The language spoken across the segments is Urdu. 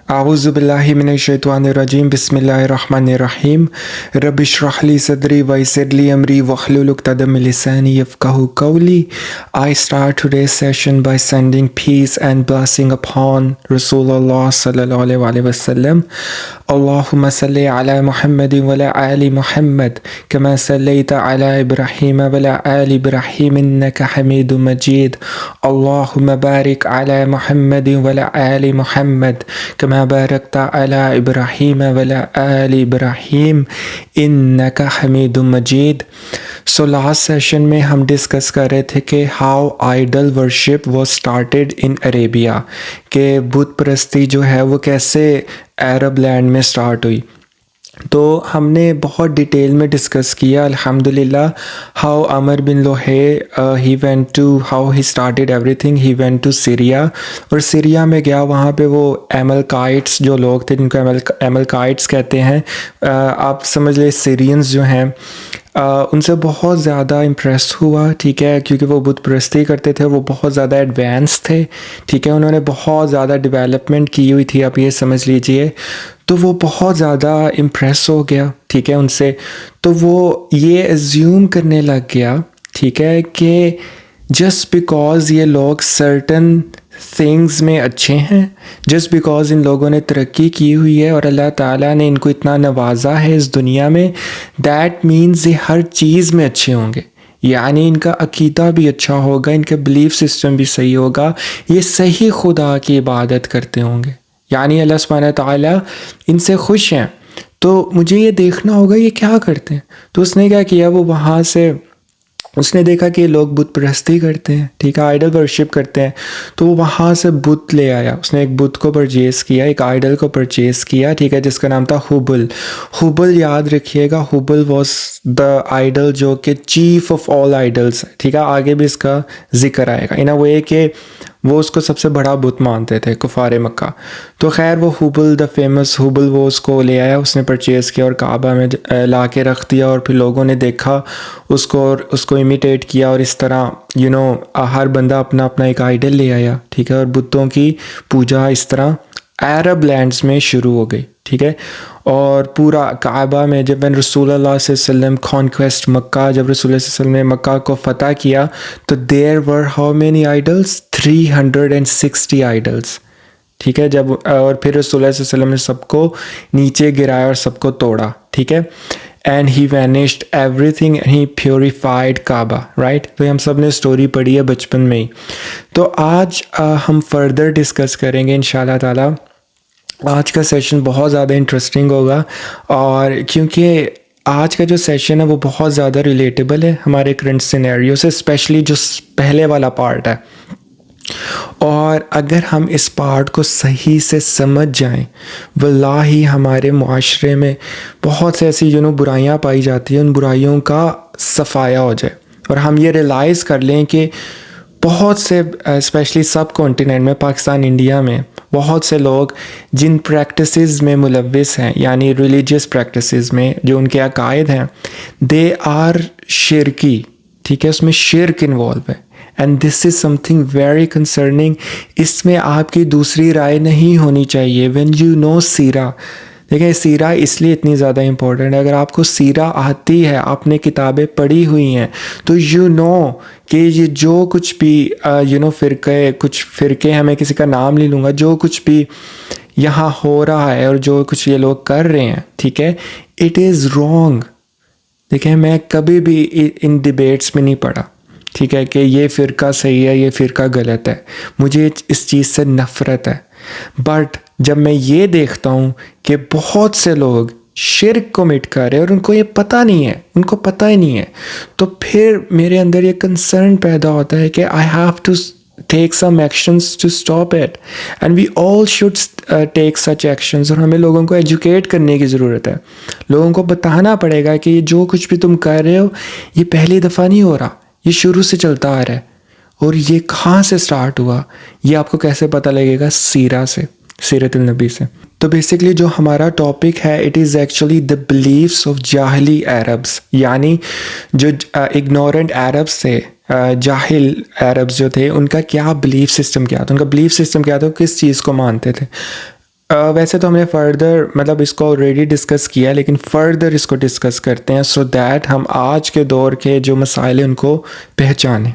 اعوذ باللہ من الشیطان الرجیم بسم اللہ الرحمن الرحیم رب اشرح لی صدری ویسر لی امری واحلل عقدۃ من لسانی یفقہوا قولی. I start today's session by sending peace and blessing upon Rasulullah sallallahu alaihi wasallam. Allahumma salli ala Muhammadin wa ala ali Muhammad kama sallaita ala Ibrahim wa ala ali Ibrahim innaka Hamidum Majid. Allahumma barik ala Muhammadin wa ala ali Muhammad kama بارکت علی ابراہیم وعلی آل ابراہیم انک حمید مجید. سو لاسٹ سیشن میں ہم ڈسکس کر رہے تھے کہ how idol worship was started in Arabia, کہ بت پرستی جو ہے وہ کیسے عرب لینڈ میں اسٹارٹ ہوئی. تو ہم نے بہت ڈیٹیل میں ڈسکس کیا الحمدللہ how Amr bin Luhay he went to how he started everything. He went to Syria, اور سیریا میں گیا، وہاں پہ وہ ایملکائٹس جو لوگ تھے جن کو ایملکائٹس کہتے ہیں، آپ سمجھ لیں سیرینز جو ہیں، ان سے بہت زیادہ امپریس ہوا، ٹھیک ہے، کیونکہ وہ بت پرستی کرتے تھے، وہ بہت زیادہ ایڈوانس تھے، ٹھیک ہے، انہوں نے بہت زیادہ ڈیولپمنٹ کی ہوئی تھی، آپ یہ سمجھ لیجئے. تو وہ بہت زیادہ امپریس ہو گیا، ٹھیک ہے، ان سے. تو وہ یہ ایزیوم کرنے لگ گیا، ٹھیک ہے، کہ جسٹ بیکاز یہ لوگ سرٹن تھنگز میں اچھے ہیں، جسٹ بیکاز ان لوگوں نے ترقی کی ہوئی ہے اور اللہ تعالیٰ نے ان کو اتنا نوازا ہے اس دنیا میں، دیٹ مینز یہ ہر چیز میں اچھے ہوں گے. یعنی ان کا عقیدہ بھی اچھا ہوگا، ان کا بلیف سسٹم بھی صحیح ہوگا، یہ صحیح خدا کی عبادت کرتے ہوں گے، یعنی اللہ سبحانہ تعالیٰ ان سے خوش ہیں. تو مجھے یہ دیکھنا ہوگا یہ کیا کرتے ہیں. تو اس نے کیا کیا، وہ وہاں سے اس نے دیکھا کہ یہ لوگ بت پرستی کرتے ہیں، ٹھیک ہے، آئیڈل ورشپ کرتے ہیں. تو وہ وہاں سے بت لے آیا، اس نے ایک بت کو پرچیز کیا، ایک آئیڈل کو پرچیز کیا، ٹھیک ہے، جس کا نام تھا ہبل. ہبل یاد رکھیے گا، ہبل واز دا آئیڈل جو کہ چیف آف آل آئیڈلس، ٹھیک ہے، آگے بھی اس کا ذکر آئے گا. ان اے وے کہ وہ اس کو سب سے بڑا بت مانتے تھے کفار مکہ. تو خیر وہ ہبل، دا فیمس ہبل، وہ اس کو لے آیا، اس نے پرچیز کیا اور کعبہ میں لا کے رکھ دیا، اور پھر لوگوں نے دیکھا اس کو اور اس کو امیٹیٹ کیا، اور اس طرح ہر بندہ اپنا اپنا ایک آئیڈل لے آیا، ٹھیک ہے، اور بتوں کی پوجا اس طرح عرب لینڈز میں شروع ہو گئی، ٹھیک ہے. اور پورا کعبہ میں جب رسول اللہ صلی اللہ علیہ وسلم کانکویسٹ مکہ، جب رسول اللہ صلی اللہ علیہ وسلم نے مکہ کو فتح کیا، تو دیر ور ہاؤ مینی آئیڈلس، 360 آئیڈلس، ٹھیک ہے. جب اور پھر رسول اللہ صلی اللہ علیہ وسلم نے سب کو نیچے گرایا اور سب کو توڑا، ٹھیک ہے. And he vanished every thing and he purified Kaaba, right. تو ہم سب نے اسٹوری پڑھی ہے بچپن میں ہی. تو آج ہم فردر ڈسکس کریں گے انشاءاللہ تعالیٰ. آج کا سیشن بہت زیادہ انٹرسٹنگ ہوگا، اور کیونکہ آج کا جو سیشن ہے وہ بہت زیادہ ریلیٹیبل ہے ہمارے کرنٹ سینیریو سے، اسپیشلی جو پہلے والا پارٹ ہے. اور اگر ہم اس پارٹ کو صحیح سے سمجھ جائیں، واللہ ہمارے معاشرے میں بہت سے ایسی برائیاں پائی جاتی ہیں، ان برائیوں کا صفایا ہو جائے، اور ہم یہ ریلائز کر لیں کہ بہت سے اسپیشلی سب کانٹیننٹ میں، پاکستان، انڈیا میں بہت سے لوگ جن پریکٹسز میں ملوث ہیں، یعنی ریلیجیس پریکٹسز میں جو ان کے عقائد ہیں، دے آر شرکی، ٹھیک ہے، اس میں شرک انوالو ہے. And this is something very concerning. اس میں آپ کی دوسری رائے نہیں ہونی چاہیے. وین یو نو سیرہ، دیکھیں سیرہ اس لیے اتنی زیادہ امپورٹنٹ ہے. اگر آپ کو سیرہ آتی ہے، آپ نے کتابیں پڑھی ہوئی ہیں، تو یو نو کہ یہ جو کچھ بھی کچھ فرقے، ہمیں کسی کا نام نہیں لوں گا، جو کچھ بھی یہاں ہو رہا ہے اور جو کچھ یہ لوگ کر رہے ہیں، ٹھیک ہے، اٹ از رانگ. دیکھیں میں کبھی بھی ان ڈیبیٹس میں نہیں پڑھا، ٹھیک ہے، کہ یہ فرقہ صحیح ہے، یہ فرقہ غلط ہے. مجھے اس چیز سے نفرت ہے. بٹ جب میں یہ دیکھتا ہوں کہ بہت سے لوگ شرک کمٹ کر رہے ہیں اور ان کو یہ پتہ نہیں ہے، ان کو پتہ ہی نہیں ہے، تو پھر میرے اندر یہ کنسرن پیدا ہوتا ہے کہ I have to take some actions to stop it, and we all should take such actions. اور ہمیں لوگوں کو ایجوکیٹ کرنے کی ضرورت ہے. لوگوں کو بتانا پڑے گا کہ یہ جو کچھ بھی تم کر رہے ہو، یہ پہلی دفعہ نہیں ہو رہا، یہ شروع سے چلتا آ رہا ہے. اور یہ کہاں سے سٹارٹ ہوا، یہ آپ کو کیسے پتہ لگے گا؟ سیرہ سے، سیرت النبی سے. تو بیسکلی جو ہمارا ٹاپک ہے، it is actually the beliefs of جاہلی عربس، یعنی جو اگنورنٹ عربس تھے، جاہل عربس جو تھے، ان کا کیا بلیف سسٹم کیا تھا، ان کا بلیف سسٹم کیا تھا، کس چیز کو مانتے تھے. ویسے تو ہم نے فردر مطلب اس کو آلریڈی ڈسکس کیا، لیکن فردر اس کو ڈسکس کرتے ہیں سو دیٹ ہم آج کے دور کے جو مسائل ہیں ان کو پہچانیں۔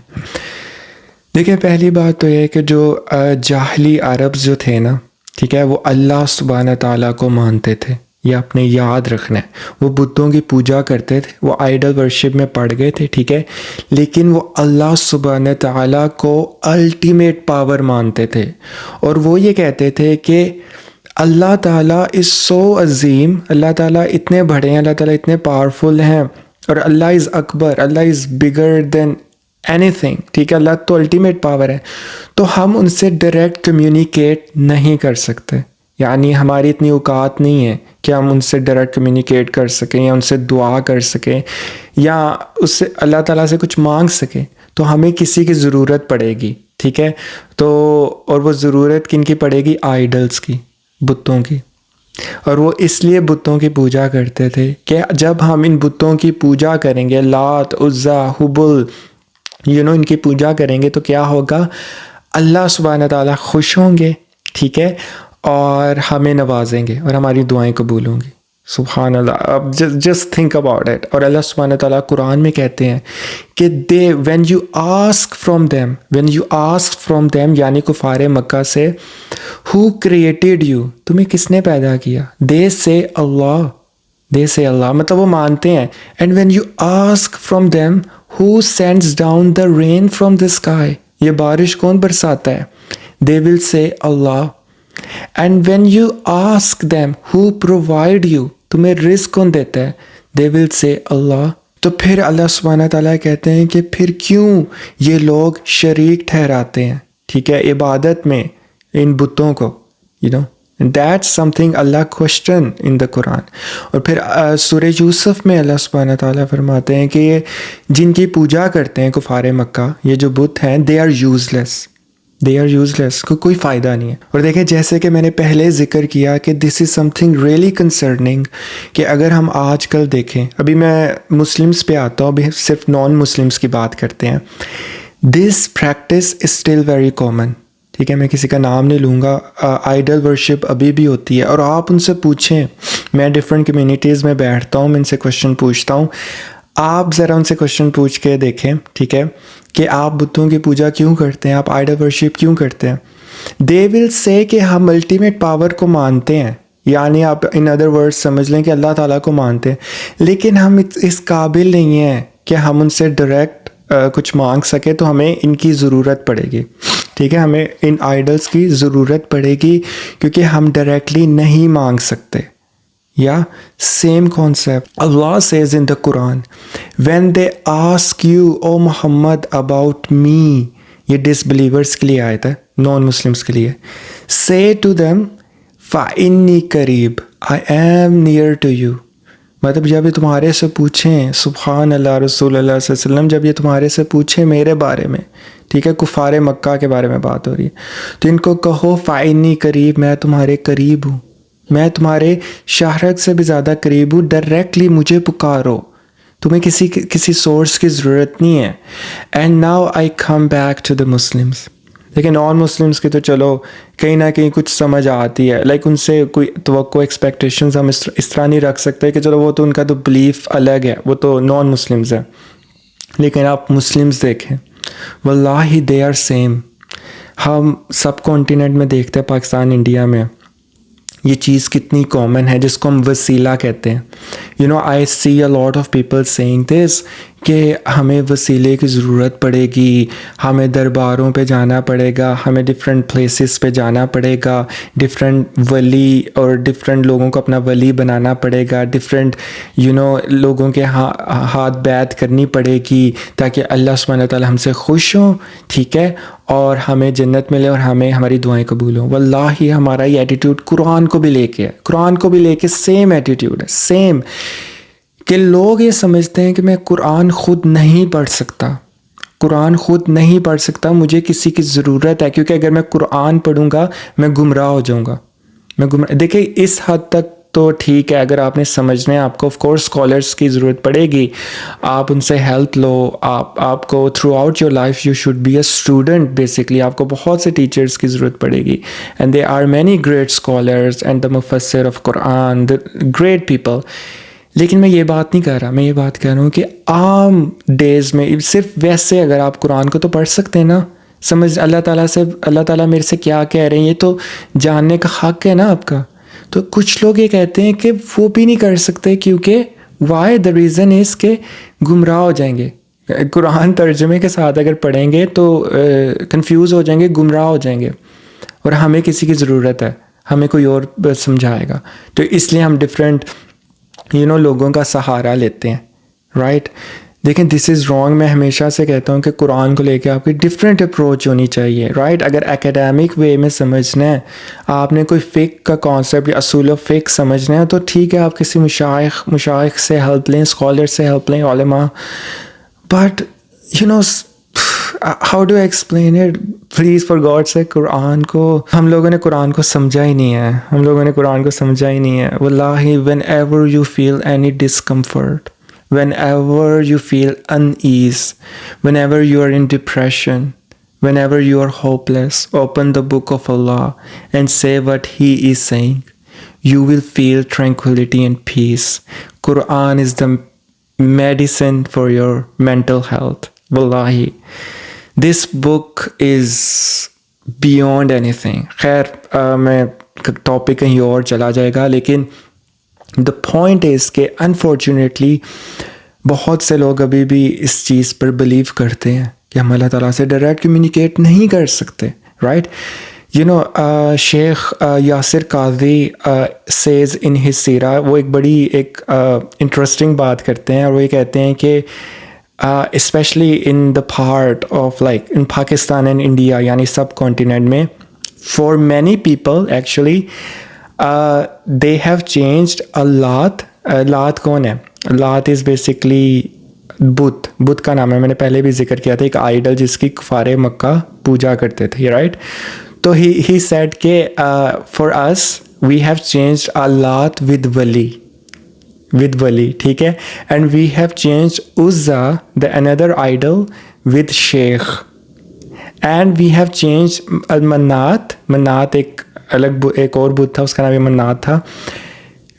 دیکھیں، پہلی بات تو یہ ہے کہ جو جاہلی عرب جو تھے نا، ٹھیک ہے، وہ اللہ سبحانہ تعالیٰ کو مانتے تھے، یہ اپنے یاد رکھنا ہے۔ وہ بتوں کی پوجا کرتے تھے، وہ آئیڈل ورشپ میں پڑ گئے تھے، ٹھیک ہے، لیکن وہ اللہ سبحانہ تعالیٰ کو الٹیمیٹ پاور مانتے تھے، اور وہ یہ کہتے تھے کہ اللہ تعالیٰ از سو عظیم، اللہ تعالیٰ اتنے بڑے ہیں، اللہ تعالیٰ اتنے پاورفل ہیں، اور اللہ از اکبر، اللہ از بگر دین اینی تھنگ، ٹھیک ہے، اللہ تو الٹیمیٹ پاور ہے، تو ہم ان سے ڈائریکٹ کمیونیکیٹ نہیں کر سکتے، یعنی ہماری اتنی اوقات نہیں ہے کہ ہم ان سے ڈائریکٹ کمیونیکیٹ کر سکیں یا ان سے دعا کر سکیں یا اس سے اللہ تعالیٰ سے کچھ مانگ سکیں، تو ہمیں کسی کی ضرورت پڑے گی، ٹھیک ہے، تو اور وہ ضرورت کن کی پڑے گی؟ آئیڈلس کی، بتوں کی۔ اور وہ اس لیے بتوں کی پوجا کرتے تھے کہ جب ہم ان بتوں کی پوجا کریں گے، لات، عزا، حبل، ان کی پوجا کریں گے، تو کیا ہوگا؟ اللہ سبحانہ تعالیٰ خوش ہوں گے، ٹھیک ہے، اور ہمیں نوازیں گے اور ہماری دعائیں قبول ہوں گی۔ سبحان اللہ، اب جسٹ تھنک اباؤٹ اٹ۔ اور اللہ سبحانہ تعالیٰ قرآن میں کہتے ہیں کہ when you ask from them یعنی کفار مکہ سے، ہو کریٹڈ یو، تمہیں کس نے پیدا کیا؟ دے سے اللہ، مطلب وہ مانتے ہیں۔ And when you ask from them who sends down the rain from the sky, یہ بارش کون برساتا ہے؟ They will say Allah. And when you ask them who provide you, تمہیں رزق کون دیتا ہے؟ دے ول سے اللہ۔ تو پھر اللہ سبحانہ تعالیٰ کہتے ہیں کہ پھر کیوں یہ لوگ شریک ٹھہراتے ہیں، ٹھیک ہے، عبادت میں ان بتوں کو، that's something Allah question in the قرآن۔ اور پھر سورہ یوسف میں اللہ سبحانہ تعالیٰ فرماتے ہیں کہ یہ جن کی پوجا کرتے ہیں کفار مکہ، یہ جو بت ہیں، they are useless، کوئی فائدہ نہیں ہے۔ اور دیکھیں، جیسے کہ میں نے پہلے ذکر کیا کہ this is something really concerning، کہ اگر ہم آج کل دیکھیں، ابھی میں مسلمس پہ آتا ہوں، ابھی صرف نان مسلمس کی بات کرتے ہیں۔ this practice is still very common، ٹھیک ہے، میں کسی کا نام نہیں لوں گا، آئیڈل ورشپ ابھی بھی ہوتی ہے، اور آپ ان سے پوچھیں، میں ڈفرینٹ کمیونٹیز میں بیٹھتا ہوں، میں ان سے کوشچن پوچھتا ہوں، آپ ذرا ان سے کوشچن پوچھ کے دیکھیں، ٹھیک ہے، کہ آپ بتوں کی پوجا کیوں کرتے ہیں، آپ آئیڈل ورشپ کیوں کرتے ہیں؟ دے ول سے کہ ہم الٹیمیٹ پاور کو مانتے ہیں، یعنی آپ ان ادر ورڈ سمجھ لیں کہ اللہ تعالیٰ کو مانتے ہیں، لیکن ہم اس قابل نہیں ہیں کہ ہم ان سے ڈائریکٹ کچھ مانگ سکے، تو ہمیں ان کی ضرورت پڑے گی، ٹھیک ہے، ہمیں ان آئیڈلس کی ضرورت پڑے گی کیونکہ ہم ڈائریکٹلی نہیں مانگ سکتے۔ یا same concept Allah says in the Quran, when they ask you O Muhammad about me, یہ ڈس بلیورس کے لیے آیت ہے، نان مسلمس کے لیے، say to them فَإِنِّي قریب، I am near to you، مطلب جب یہ تمہارے سے پوچھیں، سبحان اللہ، رسول اللہ صلی اللہ علیہ وسلم جب یہ تمہارے سے پوچھیں میرے بارے میں، ٹھیک ہے، کفار مکہ کے بارے میں بات ہو رہی ہے، تو ان کو کہو فَإِنِّي قریب، میں تمہارے قریب ہوں، میں تمہارے شہرک سے بھی زیادہ قریب ہوں، ڈائریکٹلی مجھے پکارو، تمہیں کسی سورس کی ضرورت نہیں ہے۔ And now I come back to the Muslims, لیکن نان مسلمس کی تو چلو کہیں نہ کہیں کچھ سمجھ آتی ہے، لائک ان سے کوئی توقع ایکسپیکٹیشنز ہم اس طرح نہیں رکھ سکتے کہ چلو وہ تو ان کا تو بلیف الگ ہے، وہ تو نان مسلمز ہیں، لیکن آپ مسلمز دیکھیں، واللہ دے آر سیم۔ ہم سب کانٹیننٹ میں دیکھتے ہیں، پاکستان، انڈیا میں یہ چیز کتنی کامن ہے جس کو ہم وسیلہ کہتے ہیں۔ آئی سی اے لاٹ آف پیپل سیئنگ دس کہ ہمیں وسیلے کی ضرورت پڑے گی، ہمیں درباروں پہ جانا پڑے گا، ہمیں ڈفرینٹ پلیسز پہ جانا پڑے گا، ڈفرینٹ ولی اور ڈفرینٹ لوگوں کو اپنا ولی بنانا پڑے گا، ڈفرینٹ لوگوں کے ہاتھ بیعت کرنی پڑے گی تاکہ اللہ سبحانہ تعالیٰ ہم سے خوش ہوں، ٹھیک ہے، اور ہمیں جنت ملے اور ہماری دعائیں قبول ہوں۔ واللہ ہمارا یہ ایٹیٹیوڈ قرآن کو بھی لے کے ہے، قرآن کو بھی لے کے سیم ایٹیٹیوڈ ہے، سیم، کہ لوگ یہ سمجھتے ہیں کہ میں قرآن خود نہیں پڑھ سکتا، مجھے کسی کی ضرورت ہے، کیونکہ اگر میں قرآن پڑھوں گا میں گمراہ ہو جاؤں گا، دیکھیں اس حد تک تو ٹھیک ہے, اگر آپ نے سمجھنا ہے آپ کو, آف کورس اسکالرس کی ضرورت پڑے گی, آپ ان سے ہیلپ لو. آپ کو throughout your life you should be a student. Basically آپ کو بہت سے ٹیچرس کی ضرورت پڑے گی, and there are many great scholars and the مفسر of Quran, the great people. لیکن میں یہ بات نہیں کر رہا, میں یہ بات کہہ رہا ہوں کہ عام ڈیز میں صرف ویسے اگر آپ قرآن کو تو پڑھ سکتے ہیں نا, سمجھ اللہ تعالیٰ میرے سے کیا کہہ رہے ہیں یہ تو جاننے کا حق ہے نا آپ کا. تو کچھ لوگ یہ کہتے ہیں کہ وہ بھی نہیں کر سکتے کیونکہ وائی, دا ریزن از کہ گمراہ ہو جائیں گے. قرآن ترجمے کے ساتھ اگر پڑھیں گے تو کنفیوز ہو جائیں گے, گمراہ ہو جائیں گے, اور ہمیں کسی کی ضرورت ہے, ہمیں کوئی اور سمجھائے گا. تو اس لیے ہم ڈفرینٹ لوگوں کا سہارا لیتے ہیں, رائٹ. دیکھیں دس از رانگ. میں ہمیشہ سے کہتا ہوں کہ قرآن کو لے کے آپ کی ڈفرینٹ اپروچ ہونی چاہیے, رائٹ. اگر اکیڈیمک وے میں سمجھنا ہے, آپ نے کوئی فقہ کا کانسیپٹ یا اصول و فقہ سمجھنا ہے, تو ٹھیک ہے آپ کسی مشائخ سے ہیلپ لیں, اسکالر سے ہیلپ لیں, علماء. But how do explain it, please for God سے. قرآن کو ہم لوگوں نے قرآن کو سمجھا ہی نہیں ہے, واللہ. Whenever you feel any discomfort, whenever you feel unease, whenever you are in depression, whenever you are hopeless, open the book of Allah and say what He is saying. You will feel tranquility and peace. Quran is the medicine for your mental health. Wallahi. This book is beyond anything. خیر میں ٹاپک کہیں اور چلا جائے گا, لیکن the point is کہ unfortunately بہت سے لوگ ابھی بھی اس چیز پر بلیو کرتے ہیں کہ ہم اللہ تعالیٰ سے ڈائریکٹ کمیونیکیٹ نہیں کر سکتے, right. Sheikh Yasir Qazi says in his سیرہ, وہ ایک بڑی انٹرسٹنگ بات کرتے ہیں, اور وہ یہ کہتے ہیں کہ especially in the part of like in Pakistan and India, یعنی سب کانٹیننٹ میں, for many people actually they have changed a lot. لات کون ہے؟ لات از بیسکلی بت کا نام ہے, میں نے پہلے بھی ذکر کیا تھا, ایک آئیڈل جس کی کفار مکہ پوجا کرتے تھے, رائٹ. تو he said کہ for us we have changed a lot with wali, ٹھیک ہے, and we have changed Uzza, the another idol, with Sheikh, and we have changed Manat ایک اور بت تھا, اس کا نام بھی منات تھا.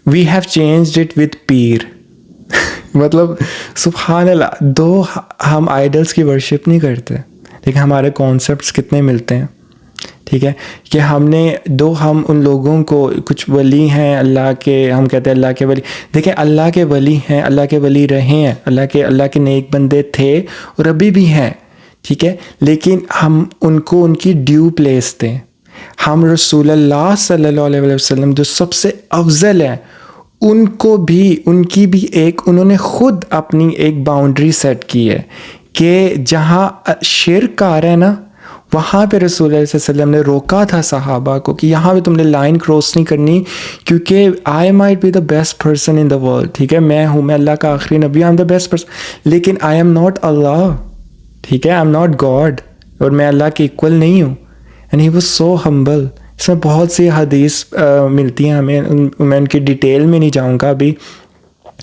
We have changed it with پیر. مطلب سبحان اللہ, دو ہم آئیڈلس کی ورشپ نہیں کرتے, لیکن ہمارے کانسیپٹس کتنے ملتے ہیں, ٹھیک ہے, کہ ہم ان لوگوں کو, کچھ ولی ہیں اللہ کے, ہم کہتے ہیں اللہ کے ولی. دیکھیں اللہ کے ولی ہیں, اللہ کے ولی رہے ہیں, اللہ کے نیک بندے تھے اور ابھی بھی ہیں, ٹھیک ہے, لیکن ہم ان کو ان کی ڈیو پلیس دیں. ہم رسول اللہ صلی اللہ علیہ وسلم جو سب سے افضل ہیں, ان کی بھی انہوں نے خود اپنی ایک باؤنڈری سیٹ کی ہے کہ جہاں شرک آ رہا ہے نا, وہاں پہ رسول اللہ صلی اللہ علیہ وسلم نے روکا تھا صحابہ کو کہ یہاں پہ تم نے لائن کراس نہیں کرنی, کیونکہ I might be the best person in the world, ٹھیک ہے, میں اللہ کا آخری نبی, I am the best person, لیکن آئی ایم ناٹ اللہ, ٹھیک ہے, آئی ایم ناٹ گاڈ, اور میں اللہ کے ایکول نہیں ہوں. اینڈ ہی واز سو ہمبل. اس میں بہت سی حدیث ملتی ہیں ہمیں, میں ان کی ڈیٹیل میں نہیں جاؤں گا ابھی,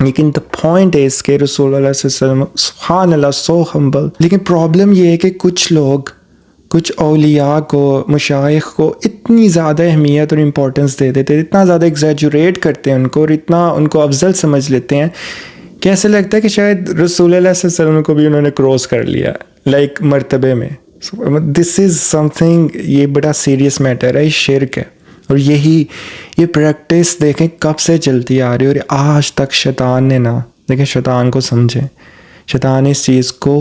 لیکن دا پوائنٹ از کہ رسول اللہ صلی اللہ علیہ وسلم سبحان اللہ سو ہمبل. لیکن پرابلم یہ ہے کہ کچھ اولیاء کو, مشائخ کو اتنی زیادہ اہمیت اور امپورٹنس دے دیتے, اتنا زیادہ ایگزیجوریٹ کرتے ہیں ان کو, اور اتنا ان کو افضل سمجھ لیتے ہیں کہ ایسے لگتا ہے کہ شاید رسول اللہ صلی اللہ علیہ وسلم کو بھی انہوں نے کراس کر لیا, لائک مرتبے میں. دس از سم تھنگ, یہ بڑا سیریس میٹر ہے, یہ شرک ہے. اور یہ پریکٹس دیکھیں کب سے چلتی آ رہی ہے, اور آج تک شیطان نے نا, دیکھیں شیطان کو سمجھیں, شیطان اس چیز کو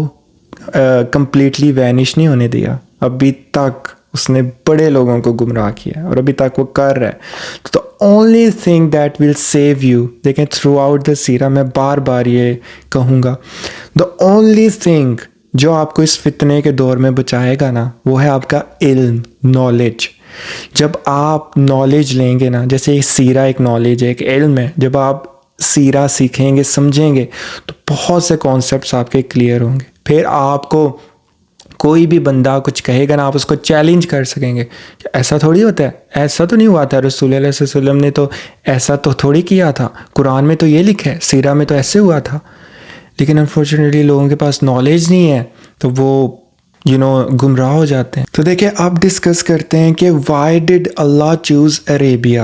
کمپلیٹلی وینش نہیں ہونے دیا. ابھی تک اس نے بڑے لوگوں کو گمراہ کیا, اور ابھی تک وہ کر رہا ہے. تو only thing that will save you, دیکھیں تھرو آؤٹ دا سیرہ میں بار بار یہ کہوں گا, دا اونلی تھنگ جو آپ کو اس فتنے کے دور میں بچائے گا نا, وہ ہے آپ کا علم, نالج. جب آپ نالج لیں گے نا, جیسے یہ سیرہ ایک نالج ہے, ایک علم ہے, جب آپ سیرہ سیکھیں گے, سمجھیں گے, تو بہت سے کانسیپٹس آپ کے کلیئر ہوں گے. پھر آپ کو کوئی بھی بندہ کچھ کہے گا نا آپ اس کو چیلنج کر سکیں گے کہ ایسا تھوڑی ہوتا ہے, ایسا تو نہیں ہوا تھا, رسول اللہ صلی اللہ علیہ وسلم نے تو ایسا تو تھوڑی کیا تھا, قرآن میں تو یہ لکھا ہے, سیرہ میں تو ایسے ہوا تھا. لیکن انفارچونیٹلی لوگوں کے پاس نالج نہیں ہے تو وہ گمراہ ہو جاتے ہیں. تو دیکھیں اب ڈسکس کرتے ہیں کہ why did Allah choose Arabia,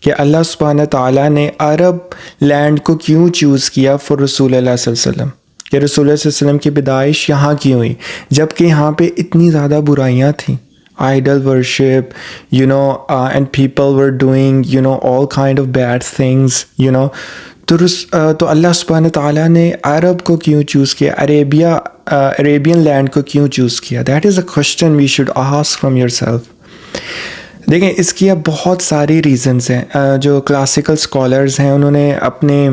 کہ اللہ سبحانہ تعالیٰ نے عرب لینڈ کو کیوں چوز کیا فار رسول اللہ صلی اللہ علیہ وسلم, کہ رسول اللہ صلی اللہ علیہ وسلم کی پیدائش یہاں کیوں ہوئی جب کہ یہاں پہ اتنی زیادہ برائیاں تھیں, idol worship and people were doing all kind of bad things تو اللہ سبحانہ تعالیٰ نے عرب کو کیوں چوز کیا, عربین لینڈ کو کیوں چوز کیا. That is a question we should ask from yourself. دیکھیں اس کی اب بہت ساری ریزنز ہیں, جو کلاسیکل اسکالرز ہیں انہوں نے اپنے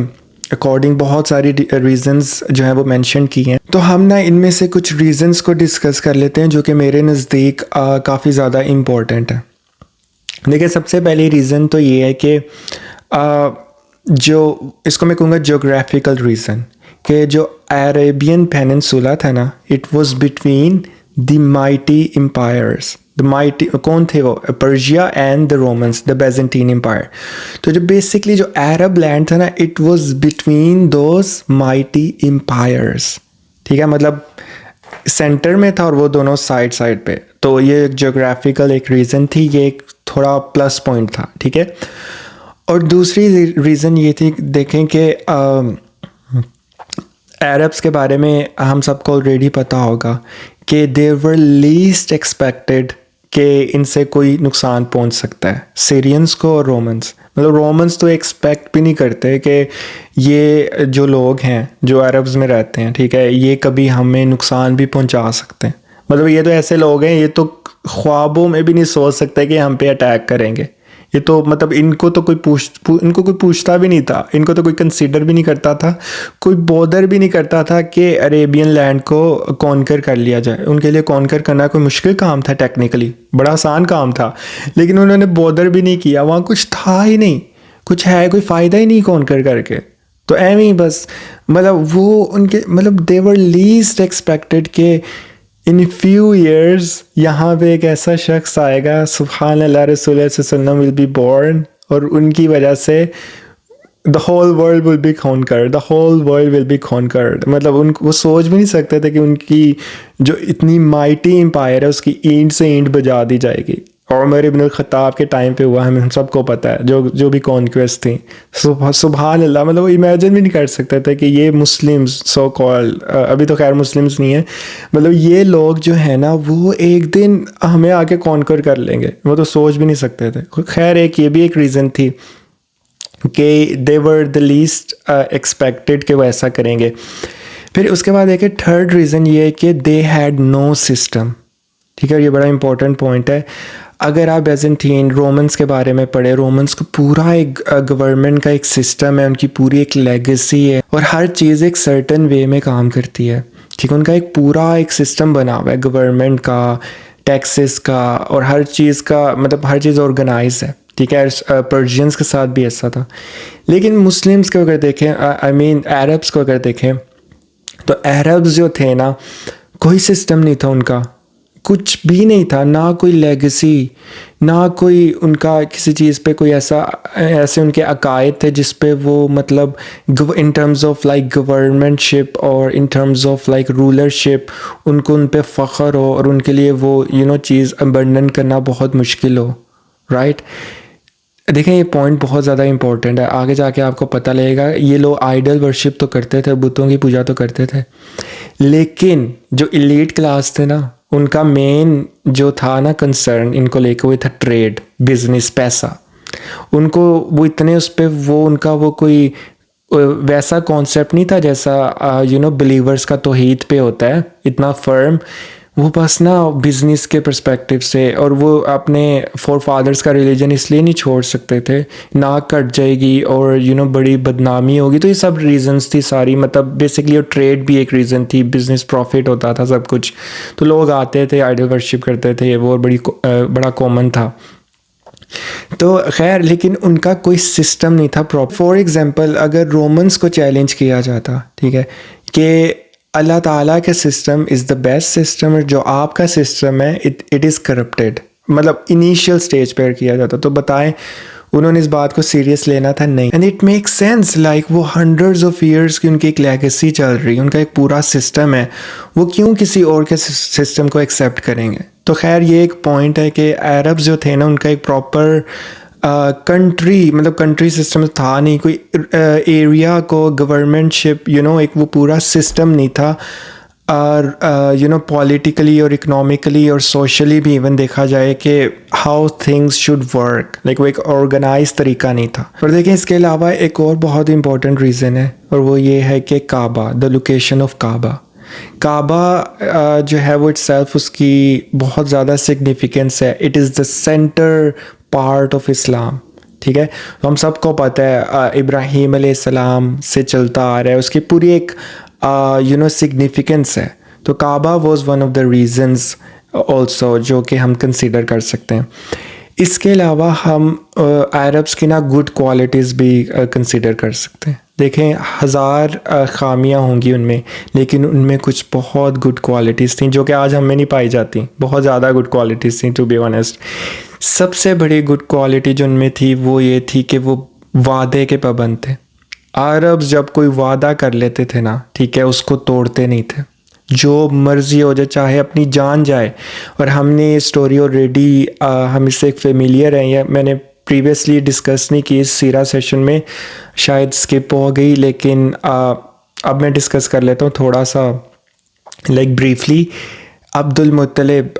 اکارڈنگ بہت ساری ریزنز جو ہیں وہ مینشن کی ہیں. تو ہم نا ان میں سے کچھ ریزنز کو ڈسکس کر لیتے ہیں جو کہ میرے نزدیک کافی زیادہ امپورٹنٹ ہے. دیکھیں سب سے پہلی ریزن تو یہ ہے کہ جو اس کو میں کہوں گا جیوگرافیکل ریزن, کہ جو عربین پیننسولا تھا نا, it was between the mighty empires. کون تھے وہ؟ Persia and the Romans, the Byzantine empire. تو جو بیسکلی جو عرب لینڈ تھا نا, it was between those mighty empires. ٹھیک ہے, مطلب سینٹر میں تھا اور وہ دونوں سائڈ پہ. تو یہ جیوگرافیکل ایک ریزن تھی, یہ ایک تھوڑا پلس پوائنٹ تھا. ٹھیک ہے. اور دوسری ریزن یہ تھی, دیکھیں کہ عربس کے بارے میں ہم سب کو آلریڈی پتہ ہوگا کہ دے ور لیسٹ ایکسپیکٹڈ کہ ان سے کوئی نقصان پہنچ سکتا ہے, سیرینس کو اور رومنس. مطلب رومنس تو ایکسپیکٹ بھی نہیں کرتے کہ یہ جو لوگ ہیں جو عربز میں رہتے ہیں, ٹھیک ہے, یہ کبھی ہمیں نقصان بھی پہنچا سکتے ہیں. مطلب یہ تو ایسے لوگ ہیں, یہ تو خوابوں میں بھی نہیں سوچ سکتے کہ ہم پہ اٹیک کریں گے. یہ تو مطلب ان کو کوئی پوچھتا بھی نہیں تھا, ان کو تو کوئی کنسیڈر بھی نہیں کرتا تھا, کوئی بودر بھی نہیں کرتا تھا کہ عربین لینڈ کو کانکر کر لیا جائے. ان کے لیے کانکر کرنا کوئی مشکل کام تھا, ٹیکنیکلی بڑا آسان کام تھا, لیکن انہوں نے بودر بھی نہیں کیا. وہاں کچھ تھا ہی نہیں, کچھ ہے کوئی فائدہ ہی نہیں کانکر کر کے. تو ایویں ہی بس مطلب وہ ان کے مطلب دے ور لیسٹ ایکسپیکٹڈ کہ ان فیو ایئرز یہاں پہ ایک ایسا شخص آئے گا, سبحان اللہ, رسول اللہ صلی اللہ علیہ وسلم ول بی بورن, اور ان کی وجہ سے the whole world will be conquered, the whole world will be conquered. مطلب وہ سوچ بھی نہیں سکتے تھے کہ ان کی جو اتنی مائٹی امپائر ہے اس کی اینٹ سے اینٹ بجا دی جائے گی. عمر ابن الخطاب کے ٹائم پہ ہوا, ہم سب کو پتہ ہے, جو بھی کانکویسٹ تھیں. سبحان اللہ, مطلب وہ امیجن بھی نہیں کر سکتے تھے کہ یہ مسلمز سو کال, ابھی تو خیر مسلمز نہیں ہیں, مطلب یہ لوگ جو ہیں نا وہ ایک دن ہمیں آ کے کانکر کر لیں گے, وہ تو سوچ بھی نہیں سکتے تھے. خیر ایک یہ بھی ایک ریزن تھی کہ they were the least expected کہ وہ ایسا کریں گے. پھر اس کے بعد ایک تھرڈ ریزن یہ ہے کہ دے ہیڈ نو سسٹم. ٹھیک ہے, یہ بڑا امپورٹنٹ پوائنٹ ہے. اگر آپ بیزنٹین رومنس کے بارے میں پڑھیں, رومنس کو پورا ایک گورنمنٹ کا ایک سسٹم ہے, ان کی پوری ایک لیگیسی ہے, اور ہر چیز ایک سرٹن وے میں کام کرتی ہے. ٹھیک ہے, ان کا ایک پورا ایک سسٹم بنا ہوا ہے گورنمنٹ کا, ٹیکسز کا, اور ہر چیز کا مطلب ہر چیز آرگنائز ہے. ٹھیک ہے, پرشینس کے ساتھ بھی ایسا تھا. لیکن مسلمس کو اگر دیکھیں, عربس کو اگر دیکھیں, تو عربز جو تھے نا, کوئی سسٹم نہیں تھا ان کا, کچھ بھی نہیں تھا, نہ کوئی لیگسی, نہ کوئی ان کا کسی چیز پہ کوئی ایسے ان کے عقائد تھے جس پہ وہ مطلب in terms of like government ship اور in terms of like rulership ان کو ان پہ فخر ہو, اور ان کے لیے وہ چیز ابنڈن کرنا بہت مشکل ہو. رائٹ, دیکھیں یہ پوائنٹ بہت زیادہ امپورٹنٹ ہے, آگے جا کے آپ کو پتہ لگے گا. یہ لوگ آئیڈل ورشپ تو کرتے تھے, بتوں کی پوجا تو کرتے تھے, لیکن جو ایلیٹ کلاس تھے نا, ان کا مین جو تھا نا کنسرن ان کو لے کے وہ تھا ٹریڈ, بزنس, پیسہ. ان کو وہ اتنے اس پہ ان کا وہ کوئی ویسا کانسیپٹ نہیں تھا جیسا بلیورز کا توحید پہ ہوتا ہے, اتنا فرم. وہ بس نا بزنس کے پرسپیکٹیو سے, اور وہ اپنے فور فادرز کا ریلیجن اس لیے نہیں چھوڑ سکتے تھے, ناک کٹ جائے گی اور بڑی بدنامی ہوگی. تو یہ سب ریزنس تھی ساری, مطلب بیسکلی اور ٹریڈ بھی ایک ریزن تھی, بزنس پروفٹ ہوتا تھا سب کچھ. تو لوگ آتے تھے, آئیڈل ورشپ کرتے تھے, وہ بڑا کامن تھا. تو خیر, لیکن ان کا کوئی سسٹم نہیں تھا پراپر. فار ایگزامپل اگر رومنس کو چیلنج کیا جاتا, ٹھیک ہے, کہ اللہ تعالیٰ کا system is the best system, اور جو آپ کا سسٹم ہے اٹ از کرپٹیڈ. مطلب انیشیل سٹیج پہ کیا جاتا. تو بتائیں انہوں نے اس بات کو سیریس لینا تھا؟ نہیں. And it make sense, like وہ ہنڈریڈز آف ایئرس کی ان کی ایک لیگیسی چل رہی ہے، ان کا ایک پورا سسٹم ہے، وہ کیوں کسی اور کے سسٹم کو ایکسیپٹ کریں گے؟ تو خیر یہ ایک پوائنٹ ہے کہ عربز جو تھے نا ان کا ایک پراپر کنٹری سسٹم تھا نہیں، کوئی ایریا کو گورنمنٹ شپ ایک وہ پورا سسٹم نہیں تھا. اور پولیٹیکلی اور اکنامکلی اور سوشلی بھی ایون دیکھا جائے کہ how things should work, like وہ ایک آرگنائز طریقہ نہیں تھا. اور دیکھیں اس کے علاوہ ایک اور بہت امپورٹنٹ ریزن ہے، اور وہ یہ ہے کہ کعبہ، دا لوکیشن آف کعبہ جو ہے وہ اٹ سیلف اس کی بہت زیادہ سگنیفیکنس ہے. It is the centre part of Islam. ٹھیک ہے، ہم سب کو پتہ ہے ابراہیم علیہ السلام سے چلتا آ رہا ہے، اس کی پوری ایک سگنیفیکنس ہے. تو Kaaba was one of the reasons also جو کہ ہم کنسیڈر کر سکتے ہیں. اس کے علاوہ ہم عربس کی نا گڈ کوالٹیز بھی کنسیڈر کر سکتے ہیں. دیکھیں 1000 خامیاں ہوں گی ان میں، لیکن ان میں کچھ بہت گڈ کوالٹیز تھیں جو کہ آج ہم میں نہیں پائی جاتی. بہت زیادہ گڈ کوالٹیز تھیں ٹو بی آنیسٹ. سب سے بڑی گڈ کوالٹی جو ان میں تھی وہ یہ تھی کہ وہ وعدے کے پابند تھے. عربز جب کوئی وعدہ کر لیتے تھے نا، ٹھیک ہے، اس کو توڑتے نہیں تھے. جو مرضی ہو جائے، چاہے اپنی جان جائے. اور ہم نے یہ اسٹوری آلریڈی ہم اس سے ایک فیملیئر ہیں، یا میں نے پریویسلی ڈسکس نہیں کی اس سیرہ سیشن میں، شاید اسکپ ہو گئی، لیکن اب میں ڈسکس کر لیتا ہوں تھوڑا سا لائک بریفلی. عبد المطلب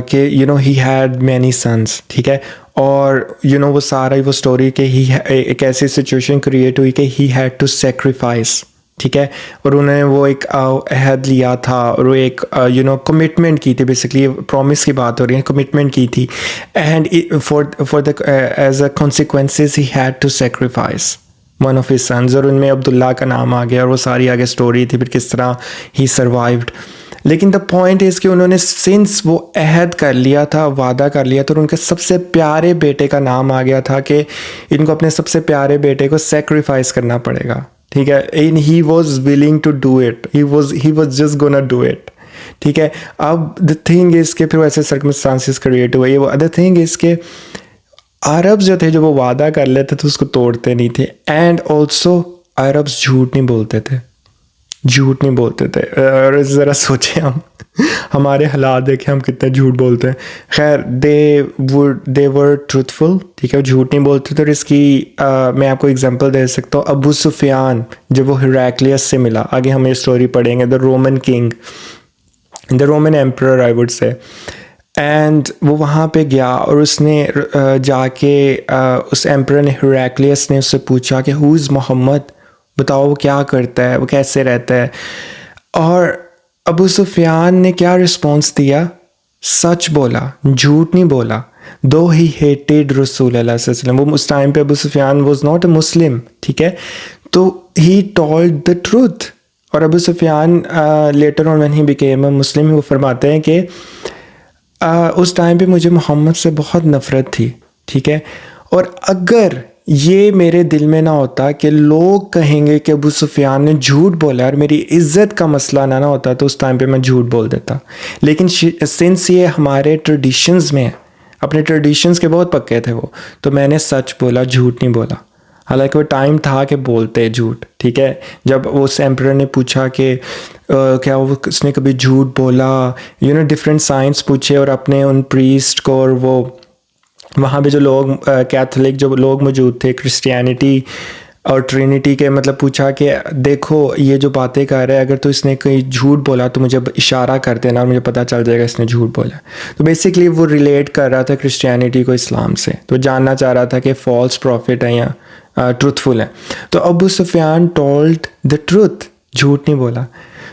کہ ہی ہیڈ مینی سنس، ٹھیک ہے، اور وہ سارا وہ اسٹوری کہ ایک ایسی سچویشن کریٹ ہوئی کہ ہی ہیڈ ٹو سیکریفائس. ٹھیک ہے، اور انہوں نے وہ ایک عہد لیا تھا، اور وہ ایک کمٹمنٹ کی تھی. بیسکلی پرومس کی بات ہو رہی ہے، کمٹمنٹ کی تھی. And for the as a consequences he had to sacrifice one of his sons, اور ان میں عبداللہ کا نام آ گیا، اور وہ ساری آگے اسٹوری تھی پھر کس طرح ہی سروائیوڈ. لیکن دا پوائنٹ از کہ انہوں نے سنس وہ عہد کر لیا تھا، وعدہ کر لیا تھا، اور ان کے سب سے پیارے بیٹے کا نام آ گیا تھا کہ ان کو اپنے سب سے پیارے بیٹے کو سیکریفائس کرنا پڑے گا. ٹھیک ہے، and he was willing to do it, he was just gonna do it. ٹھیک ہے، اب دا تھنگ از کہ پھر ایسے سرکمسٹانسز کریٹ ہوئے. وہ ادر تھنگ از کہ عربز جو تھے جو وہ وعدہ کر لیتے تھے اس کو توڑتے نہیں تھے. اینڈ آلسو عربز جھوٹ نہیں بولتے تھے. اور ذرا سوچیں ہمارے حالات دیکھیں ہم کتنے جھوٹ بولتے ہیں. خیر دے ور ٹروتھفل. ٹھیک ہے، جھوٹ نہیں بولتے تھے. اور اس کی میں آپ کو اگزامپل دے سکتا ہوں. ابو سفیان جب وہ ہیراکلیس سے ملا، آگے ہم یہ اسٹوری پڑھیں گے، the Roman king, the Roman emperor I would say. And وہ وہاں پہ گیا، اور اس نے جا کے اس ایمپرر نے، ہیراکلیس نے اس سے پوچھا کہ ہو از محمد، بتاؤ وہ کیا کرتا ہے، وہ کیسے رہتا ہے. اور ابو سفیان نے کیا رسپانس دیا؟ سچ بولا، جھوٹ نہیں بولا. دو ہی ہیٹیڈ رسول اللہ صلی اللہ علیہ وسلم، وہ اس ٹائم پہ ابو سفیان واز ناٹ اے مسلم. ٹھیک ہے، تو ہی ٹولڈ دا ٹروتھ. اور Abu Sufyan later on when he became a Muslim, وہ فرماتے ہیں کہ اس ٹائم پہ مجھے محمد سے بہت نفرت تھی. ٹھیک ہے، اور اگر یہ میرے دل میں نہ ہوتا کہ لوگ کہیں گے کہ ابو سفیان نے جھوٹ بولا، اور میری عزت کا مسئلہ نہ ہوتا، تو اس ٹائم پہ میں جھوٹ بول دیتا. لیکن سنس یہ ہمارے ٹریڈیشنز میں، اپنے ٹریڈیشنز کے بہت پکے تھے وہ، تو میں نے سچ بولا، جھوٹ نہیں بولا. حالانکہ وہ ٹائم تھا کہ بولتے جھوٹ. ٹھیک ہے، جب اس ایمپرر نے پوچھا کہ کیا اس نے کبھی جھوٹ بولا، ڈفرینٹ سائنس پوچھے، اور اپنے ان پریسٹ کو، اور وہ وہاں پہ جو لوگ کیتھولک جو لوگ موجود تھے، کرسچینٹی اور ٹرینٹی کے، مطلب پوچھا کہ دیکھو یہ جو باتیں کر رہا ہے، اگر تو اس نے کہیں جھوٹ بولا تو مجھے اشارہ کر دینا، اور مجھے پتہ چل جائے گا اس نے جھوٹ بولا. تو بیسکلی وہ ریلیٹ کر رہا تھا کرسچینٹی کو اسلام سے، تو جاننا چاہ رہا تھا کہ فالس پروفٹ ہیں یا ٹروتھفل ہیں. تو ابو سفیان ٹولڈ دا ٹروتھ، جھوٹ نہیں بولا.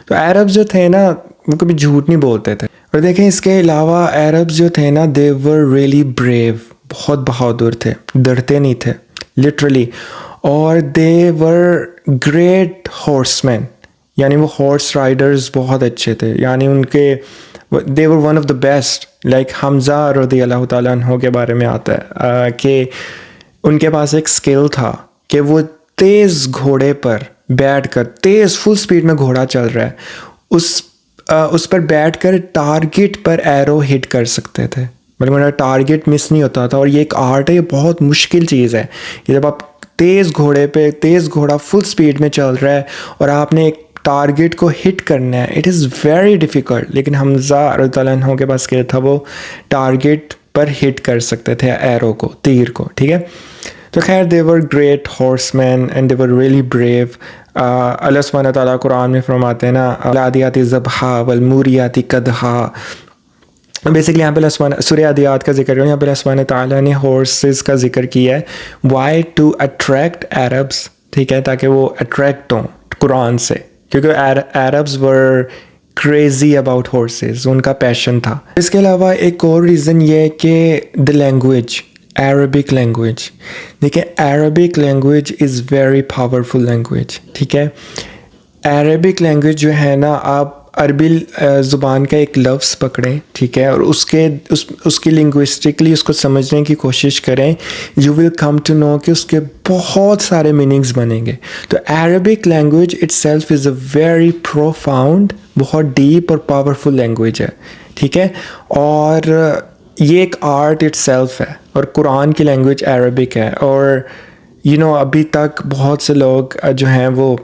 تو عربز جو تھے نا وہ کبھی جھوٹ نہیں بولتے تھے. اور دیکھیں اس کے علاوہ عربز جو تھے نا، دے ور ریئلی بریو، بہت بہادر تھے، ڈرتے نہیں تھے لٹرلی. اور دے ور گریٹ ہارس مین، یعنی وہ ہارس رائڈرز بہت اچھے تھے. یعنی ان کے they were one of the best. Like Hamza رضی اللہ تعالیٰ عنہ کے بارے میں آتا ہے کہ ان کے پاس ایک اسکل تھا کہ وہ تیز گھوڑے پر بیٹھ کر، تیز فل سپیڈ میں گھوڑا چل رہا ہے، اس پر بیٹھ کر ٹارگٹ پر ایرو ہٹ کر سکتے تھے، مطلب میرا ٹارگٹ مس نہیں ہوتا تھا. اور یہ ایک آرٹ ہے، یہ بہت مشکل چیز ہے. یہ جب آپ تیز گھوڑا فل سپیڈ میں چل رہا ہے اور آپ نے ایک ٹارگٹ کو ہٹ کرنا ہے، اٹ از ویری ڈیفیکلٹ. لیکن حمزہ رضی اللہ عنہ کے پاس کیا تھا، وہ ٹارگٹ پر ہٹ کر سکتے تھے ایرو کو، تیر کو. ٹھیک ہے، تو خیر they were great horsemen and they were really brave. اللہ سبحانہ تعالیٰ قرآن میں فرماتے ہیں نا، العادیات ضبحا والموریات قدحا. بیسکلی یہاں پہ سورہ عادیات کا ذکر ہے، یہاں پہ اللہ سبحانہ تعالیٰ نے ہارسز کا ذکر کیا ہے. وائی ٹو اٹریکٹ عربس، ٹھیک ہے، تاکہ وہ اٹریکٹ ہوں قرآن سے، کیونکہ Arabs were crazy about horses, ان کا پیشن تھا. اس کے علاوہ ایک اور ریزن یہ ہے کہ دا لینگویج، عربک لینگویج. دیکھیں Arabic language is very powerful language. ٹھیک ہے، عربک لینگویج جو ہے نا، آپ عربی زبان کا ایک لفظ پکڑیں، ٹھیک ہے، اور اس کی لنگوسٹکلی اس کو سمجھنے کی کوشش کریں، you will come to know کہ اس کے بہت سارے میننگز بنیں گے. تو Arabic language it self is a very profound, بہت ڈیپ اور پاورفل لینگویج ہے. ٹھیک ہے، اور یہ ایک آرٹ اٹ سیلف ہے، اور قرآن کی لینگویج عربک ہے. اور ابھی تک بہت سے لوگ جو ہیں وہ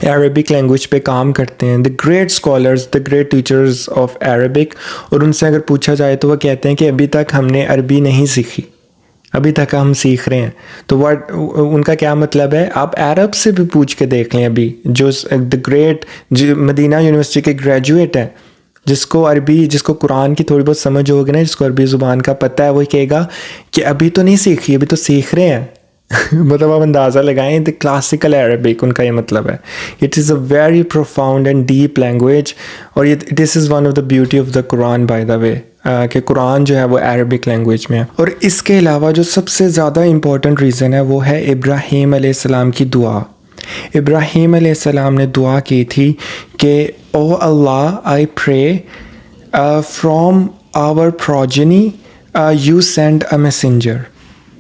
عربک لینگویج پہ کام کرتے ہیں، the great scholars, the great teachers of Arabic. اور ان سے اگر پوچھا جائے تو وہ کہتے ہیں کہ ابھی تک ہم نے عربی نہیں سیکھی، ابھی تک ہم سیکھ رہے ہیں. تو ان کا کیا مطلب ہے؟ آپ عرب سے بھی پوچھ کے دیکھ لیں، ابھی جو دا گریٹ مدینہ یونیورسٹی کے گریجویٹ ہیں، جس کو قرآن کی تھوڑی بہت سمجھ ہوگی نا، جس کو عربی زبان کا پتہ ہے، وہ کہے گا کہ ابھی تو نہیں سیکھی، ابھی تو سیکھ رہے ہیں. مطلب آپ اندازہ لگائیں، دا کلاسیکل عربک ان کا یہ مطلب ہے. It is a very profound and deep language. اور this is one of the beauty of the Quran by the way, کہ قرآن جو ہے وہ عربک لینگویج میں ہے. اور اس کے علاوہ جو سب سے زیادہ امپورٹنٹ ریزن ہے وہ ہے ابراہیم علیہ السلام کی دعا. ابراہیم علیہ السلام نے دعا کی تھی کہ او Allah, I pray from our progeny you send a messenger.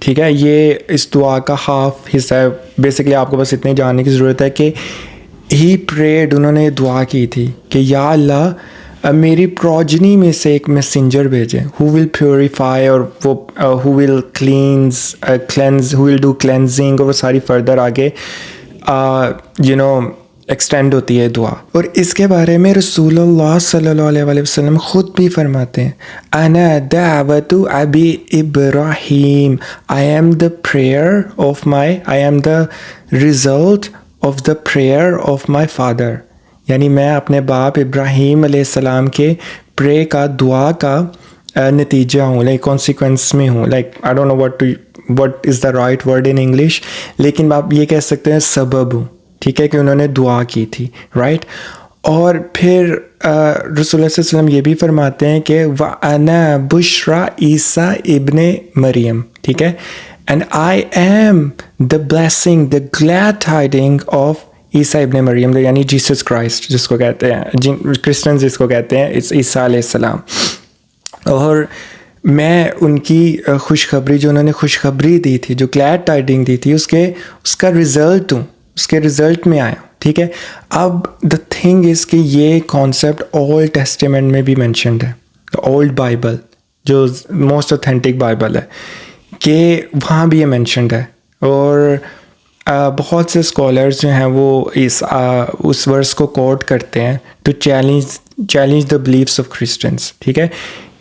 ٹھیک ہے، یہ اس دعا کا ہاف حصہ ہے. بیسکلی آپ کو بس اتنے جاننے کی ضرورت ہے کہ ہی پریڈ، انہوں نے دعا کی تھی کہ یا اللہ میری پروجنی میں سے ایک میسنجر بھیجیں، ہو ول پیوریفائی، اور وہ who will cleanse, who will do cleansing, اور وہ ساری فردر آگے ایکسٹینڈ ہوتی ہے دعا. اور اس کے بارے میں رسول اللہ صلی اللہ علیہ وسلم خود بھی فرماتے ہیں، انا دعوت ابی ابراہیم، I am the result of the prayer of my father. یعنی میں اپنے باپ ابراہیم علیہ السلام کے پرے کا، دعا کا نتیجہ ہوں، لائک کانسیکوینس میں ہوں. Like I don't know what is the right word in English، لیکن آپ یہ کہہ سکتے ہیں سبب ہوں. ٹھیک ہے، کہ انہوں نے دعا کی تھی، رائٹ. اور پھر رسول اللہ صلی اللہ علیہ وسلم یہ بھی فرماتے ہیں کہ وَأَنَا بُشْرَى عیسیٰ ابن مریم. ٹھیک ہے، and I am the blessing, the glad tiding of Isa ibn Maryam, یعنی جیسس کرائسٹ جس کو کہتے ہیں، کرسچنز جس کو کہتے ہیں عیسیٰ علیہ السلام. اور میں ان کی خوشخبری، جو انہوں نے خوشخبری دی تھی، جو گلیڈ ٹائڈنگ دی تھی، اس کا رزلٹ ہوں، اس کے رزلٹ میں آیا. ٹھیک ہے، اب دا تھنگ از کہ یہ کانسیپٹ اولڈ ٹیسٹیمنٹ میں بھی مینشنڈ ہے، اولڈ بائبل جو موسٹ اوتھینٹک بائبل ہے، کہ وہاں بھی یہ مینشنڈ ہے. اور بہت سے اسکالرز جو ہیں وہ اس ورس کو کوٹ کرتے ہیں to challenge the beliefs of Christians. ٹھیک ہے،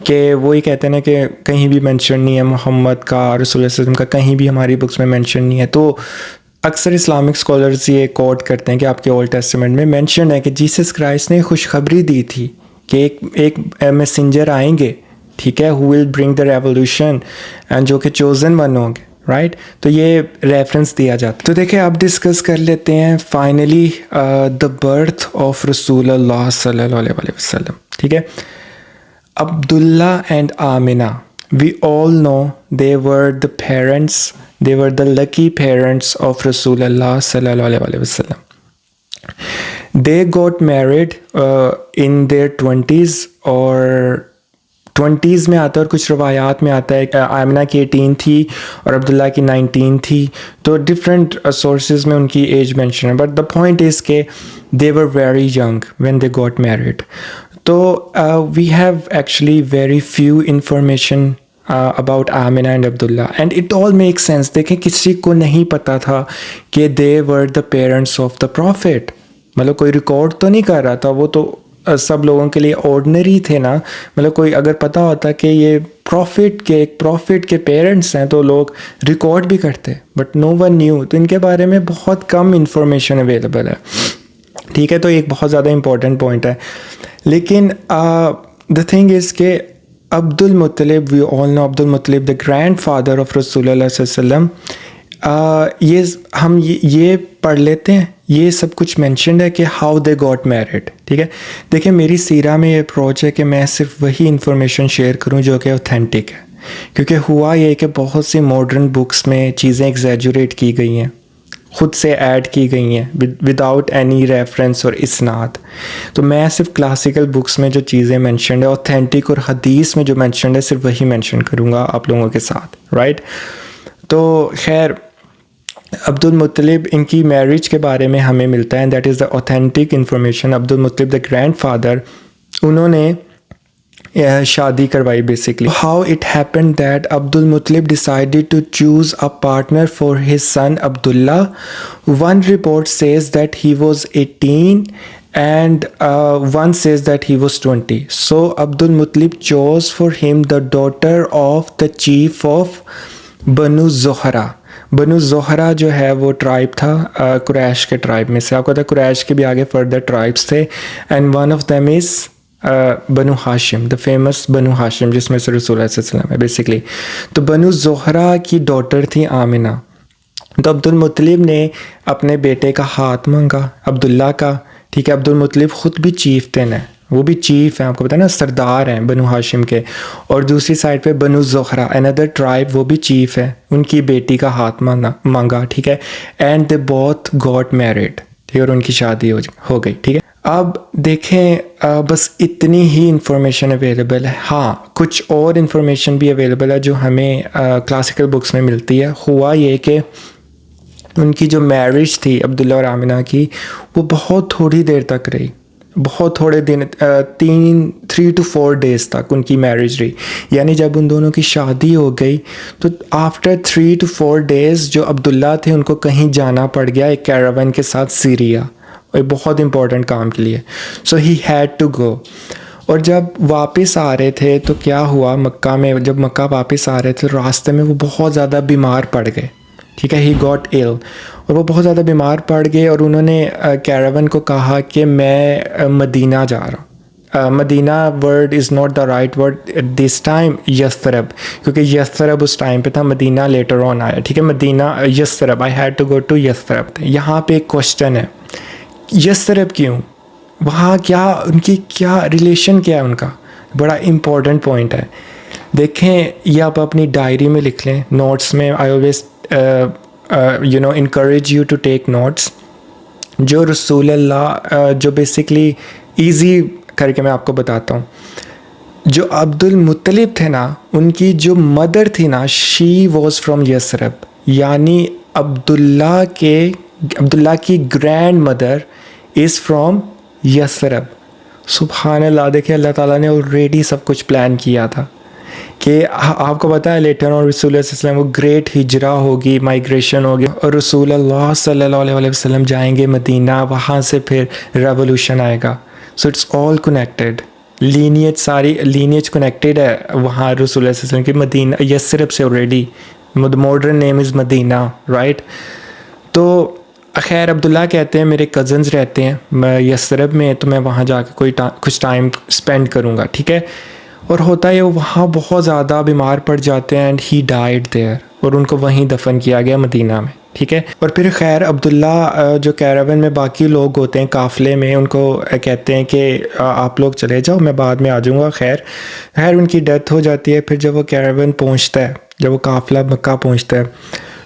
کہ وہی کہتے ہیں نا کہ کہیں بھی مینشن نہیں ہے محمد کا، رسول اللہ صلی اللہ علیہ وسلم کا کہیں بھی ہماری بکس میں مینشن نہیں ہے. تو اکثر اسلامک اسکالرز یہ کوٹ کرتے ہیں کہ آپ کے اولڈ ٹیسٹمنٹ میں مینشن ہے کہ جیسس کرائسٹ نے خوشخبری دی تھی کہ ایک میسنجر آئیں گے، ٹھیک ہے، ہو ول برنگ دا ریولوشن، اینڈ جو کہ چوزن ون ہوں گے، رائٹ. تو یہ ریفرنس دیا جاتا ہے. تو دیکھیں اب ڈسکس کر لیتے ہیں فائنلی دا برتھ آف رسول اللہ صلی اللہ علیہ وسلم. ٹھیک ہے، Abdullah and Amina, we all know they were the parents, they were the lucky parents of Rasulullah sallallahu alaihi wasallam. They got married in their 20s or 20s میں آتا ہے اور کچھ روایات میں آتا ہے آمنہ کی 18 تھی اور عبداللہ کی 19 تھی. تو ڈفرینٹ سورسز میں ان کی ایج مینشن ہے, بٹ دا پوائنٹ از کہ they were very young when they got married. تو we have actually very few information about Amina and Abdullah, and it all makes sense. دیکھیں کسی کو نہیں پتا تھا کہ they were the parents of the prophet. مطلب کوئی ریکارڈ تو نہیں کر رہا تھا, وہ تو سب لوگوں کے لیے آرڈنری تھے نا. مطلب کوئی اگر پتا ہوتا کہ یہ پروفٹ کے پیرنٹس ہیں تو لوگ ریکارڈ بھی کرتے, بٹ نو ون نیو. تو ان کے بارے میں بہت کم انفارمیشن اویلیبل ہے, ٹھیک ہے. تو ایک بہت زیادہ امپورٹنٹ پوائنٹ ہے. لیکن دا تھنگ از کہ عبد المطلب, وی آل نو عبد Muttalib, the grandfather father of رسول اللہ صلی اللہ علیہ وسلم. ہم یہ پڑھ لیتے ہیں, یہ سب کچھ مینشنڈ ہے کہ ہاؤ دے گاٹ میرڈ, ٹھیک ہے. دیکھیں میری سیرہ میں یہ اپروچ ہے کہ میں صرف وہی انفارمیشن شیئر کروں جو کہ اوتھینٹک ہے, کیونکہ ہوا یہ کہ بہت سی ماڈرن بکس میں چیزیں ایگزیجوریٹ کی گئی ہیں, خود سے ایڈ کی گئی ہیں وداؤٹ اینی ریفرنس اور اسناد. تو میں صرف کلاسیکل بکس میں جو چیزیں مینشنڈ ہے اوتھینٹک اور حدیث میں جو مینشنڈ ہے صرف وہی مینشن کروں گا آپ لوگوں کے ساتھ, رائٹ. تو خیر عبد المطلب ان کی میرج کے بارے میں ہمیں ملتا ہے, that is the authentic information. Abdul Muttalib the grandfather فادر, انہوں نے شادی کروائی basically. How it happened that Abdul Muttalib decided to choose a partner for his son Abdullah. One report says that he was 18 and one says that he was 20. So Abdul Muttalib chose for him the daughter of the chief of Banu Zuhra. بنو زہرہ جو ہے وہ ٹرائب تھا قریش کے ٹرائب میں سے. آپ کو پتہ ہے قریش کے بھی آگے فردر ٹرائبس تھے, and one of them is بنو ہاشم, دا فیمس بنو ہاشم جس میں سے رسول اللہ صلی اللہ علیہ وسلم ہے بیسکلی. تو بنو زہرہ کی ڈاٹر تھی آمنہ. تو عبد المطلب نے اپنے بیٹے کا ہاتھ مانگا عبداللہ کا, ٹھیک ہے. عبد المطلب خود بھی چیفتن ہے, وہ بھی چیف ہیں, آپ کو پتہ ہے نا, سردار ہیں بنو ہاشم کے. اور دوسری سائڈ پہ بنو زہرہ اندر ٹرائب, وہ بھی چیف ہے, ان کی بیٹی کا ہاتھ مانگا, ٹھیک ہے. And they both got married, ٹھیک ہے, اور ان کی شادی ہو گئی, ٹھیک ہے. اب دیکھیں بس اتنی ہی انفارمیشن اویلیبل ہے. ہاں کچھ اور انفارمیشن بھی اویلیبل ہے جو ہمیں کلاسیکل بکس میں ملتی ہے. ہوا یہ کہ ان کی جو میرج تھی عبداللہ اور آمنہ کی, وہ بہت تھوڑی دیر تک رہی, بہت تھوڑے دن, 3 to 4 days تک ان کی میرج رہی. یعنی جب ان دونوں کی شادی ہو گئی تو آفٹر 3 to 4 days جو عبداللہ تھے ان کو کہیں جانا پڑ گیا ایک کیراون کے ساتھ سیریا, ایک بہت امپورٹنٹ کام کے لیے. سو ہی ہیڈ ٹو گو. اور جب واپس آ رہے تھے تو کیا ہوا, مکہ میں جب مکہ واپس آ رہے تھے راستے میں وہ بہت زیادہ بیمار پڑ گئے, ٹھیک ہے. ہی گاٹ ایل, اور وہ بہت زیادہ بیمار پڑ گئے, اور انہوں نے کیراون کو کہا کہ میں مدینہ جا رہا ہوں. Medina word is not the right word at this time, Yathrib, کیونکہ یثرب اس ٹائم پہ تھا, مدینہ لیٹر آن آیا, ٹھیک ہے. Medina Yathrib, I had to go to Yathrib. یہاں پہ ایک کوشچن ہے, یثرب کیوں, وہاں کیا ان کی کیا ریلیشن کیا ہے ان کا, بڑا امپورٹنٹ پوائنٹ ہے. دیکھیں یہ آپ اپنی ڈائری میں لکھ لیں, نوٹس میں. I always encourage you to take notes. جو رسول اللہ جو بیسکلی ایزی کر کے میں آپ کو بتاتا ہوں, جو عبد المطلب تھے نا, ان کی جو مدر تھی نا, شی واز فرام یثرب, یعنی عبداللہ کی grand mother is from Yathrib. سبحان اللہ. دیکھیں اللہ تعالیٰ نے آلریڈی سب کچھ پلان کیا تھا کہ آپ کو پتہ ہے لیٹر اور رسول اللہ صلی اللہ علیہ وسلم وہ گریٹ ہجرا ہوگی, مائگریشن ہوگی, اور رسول اللہ صلی اللہ علیہ وسلم جائیں گے مدینہ, وہاں سے پھر ریولوشن آئے گا. So it's all connected, lineage ساری لینیج کنیکٹیڈ ہے وہاں رسول اللہ صلی اللہ علیہ وسلم کی. مدینہ یثرب سے آلریڈی, ماڈرن نیم از مدینہ, رائٹ. تو خیر عبداللہ کہتے ہیں میرے کزنز رہتے ہیں میں یثرب میں, تو میں وہاں جا کے کچھ ٹائم اسپینڈ کروں گا, ٹھیک ہے. اور ہوتا ہے وہاں بہت زیادہ بیمار پڑ جاتے ہیں, اینڈ ہی ڈائڈ دیئر, اور ان کو وہیں دفن کیا گیا مدینہ میں, ٹھیک ہے. اور پھر خیر عبداللہ جو کیراون میں باقی لوگ ہوتے ہیں قافلے میں, ان کو کہتے ہیں کہ آپ لوگ چلے جاؤ, میں بعد میں آ جاؤں گا. خیر ان کی ڈیتھ ہو جاتی ہے. پھر جب وہ کیراون پہنچتا ہے, جب وہ قافلہ مکہ پہنچتا ہے,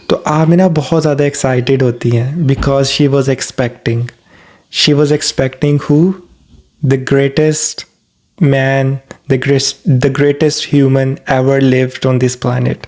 تو آمنہ بہت زیادہ ایکسائٹیڈ ہوتی ہیں, because she was expecting who, the greatest man, the greatest human ever lived on this planet.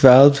12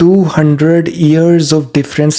200 years of difference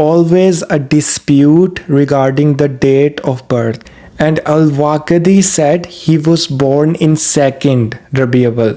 always a dispute regarding the date of birth, and Al-Waqidi said he was born in 2nd Rabi Awwal.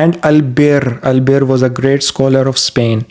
And Al-Bir was a great scholar of Spain.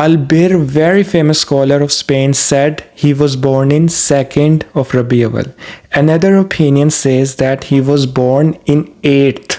Al-Bir, very famous scholar of Spain, said he was born in 2nd of Rabi Awwal. Another opinion says that he was born in 8th,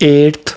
8th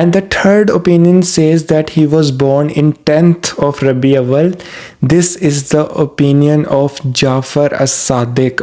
And the third opinion says that he was born in 10th of Rabi Awwal. This is the opinion of Jafar as-Sadiq.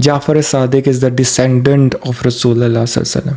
Jafar as-Sadiq is the descendant of Rasulullah sallallahu alaihi wasallam.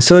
So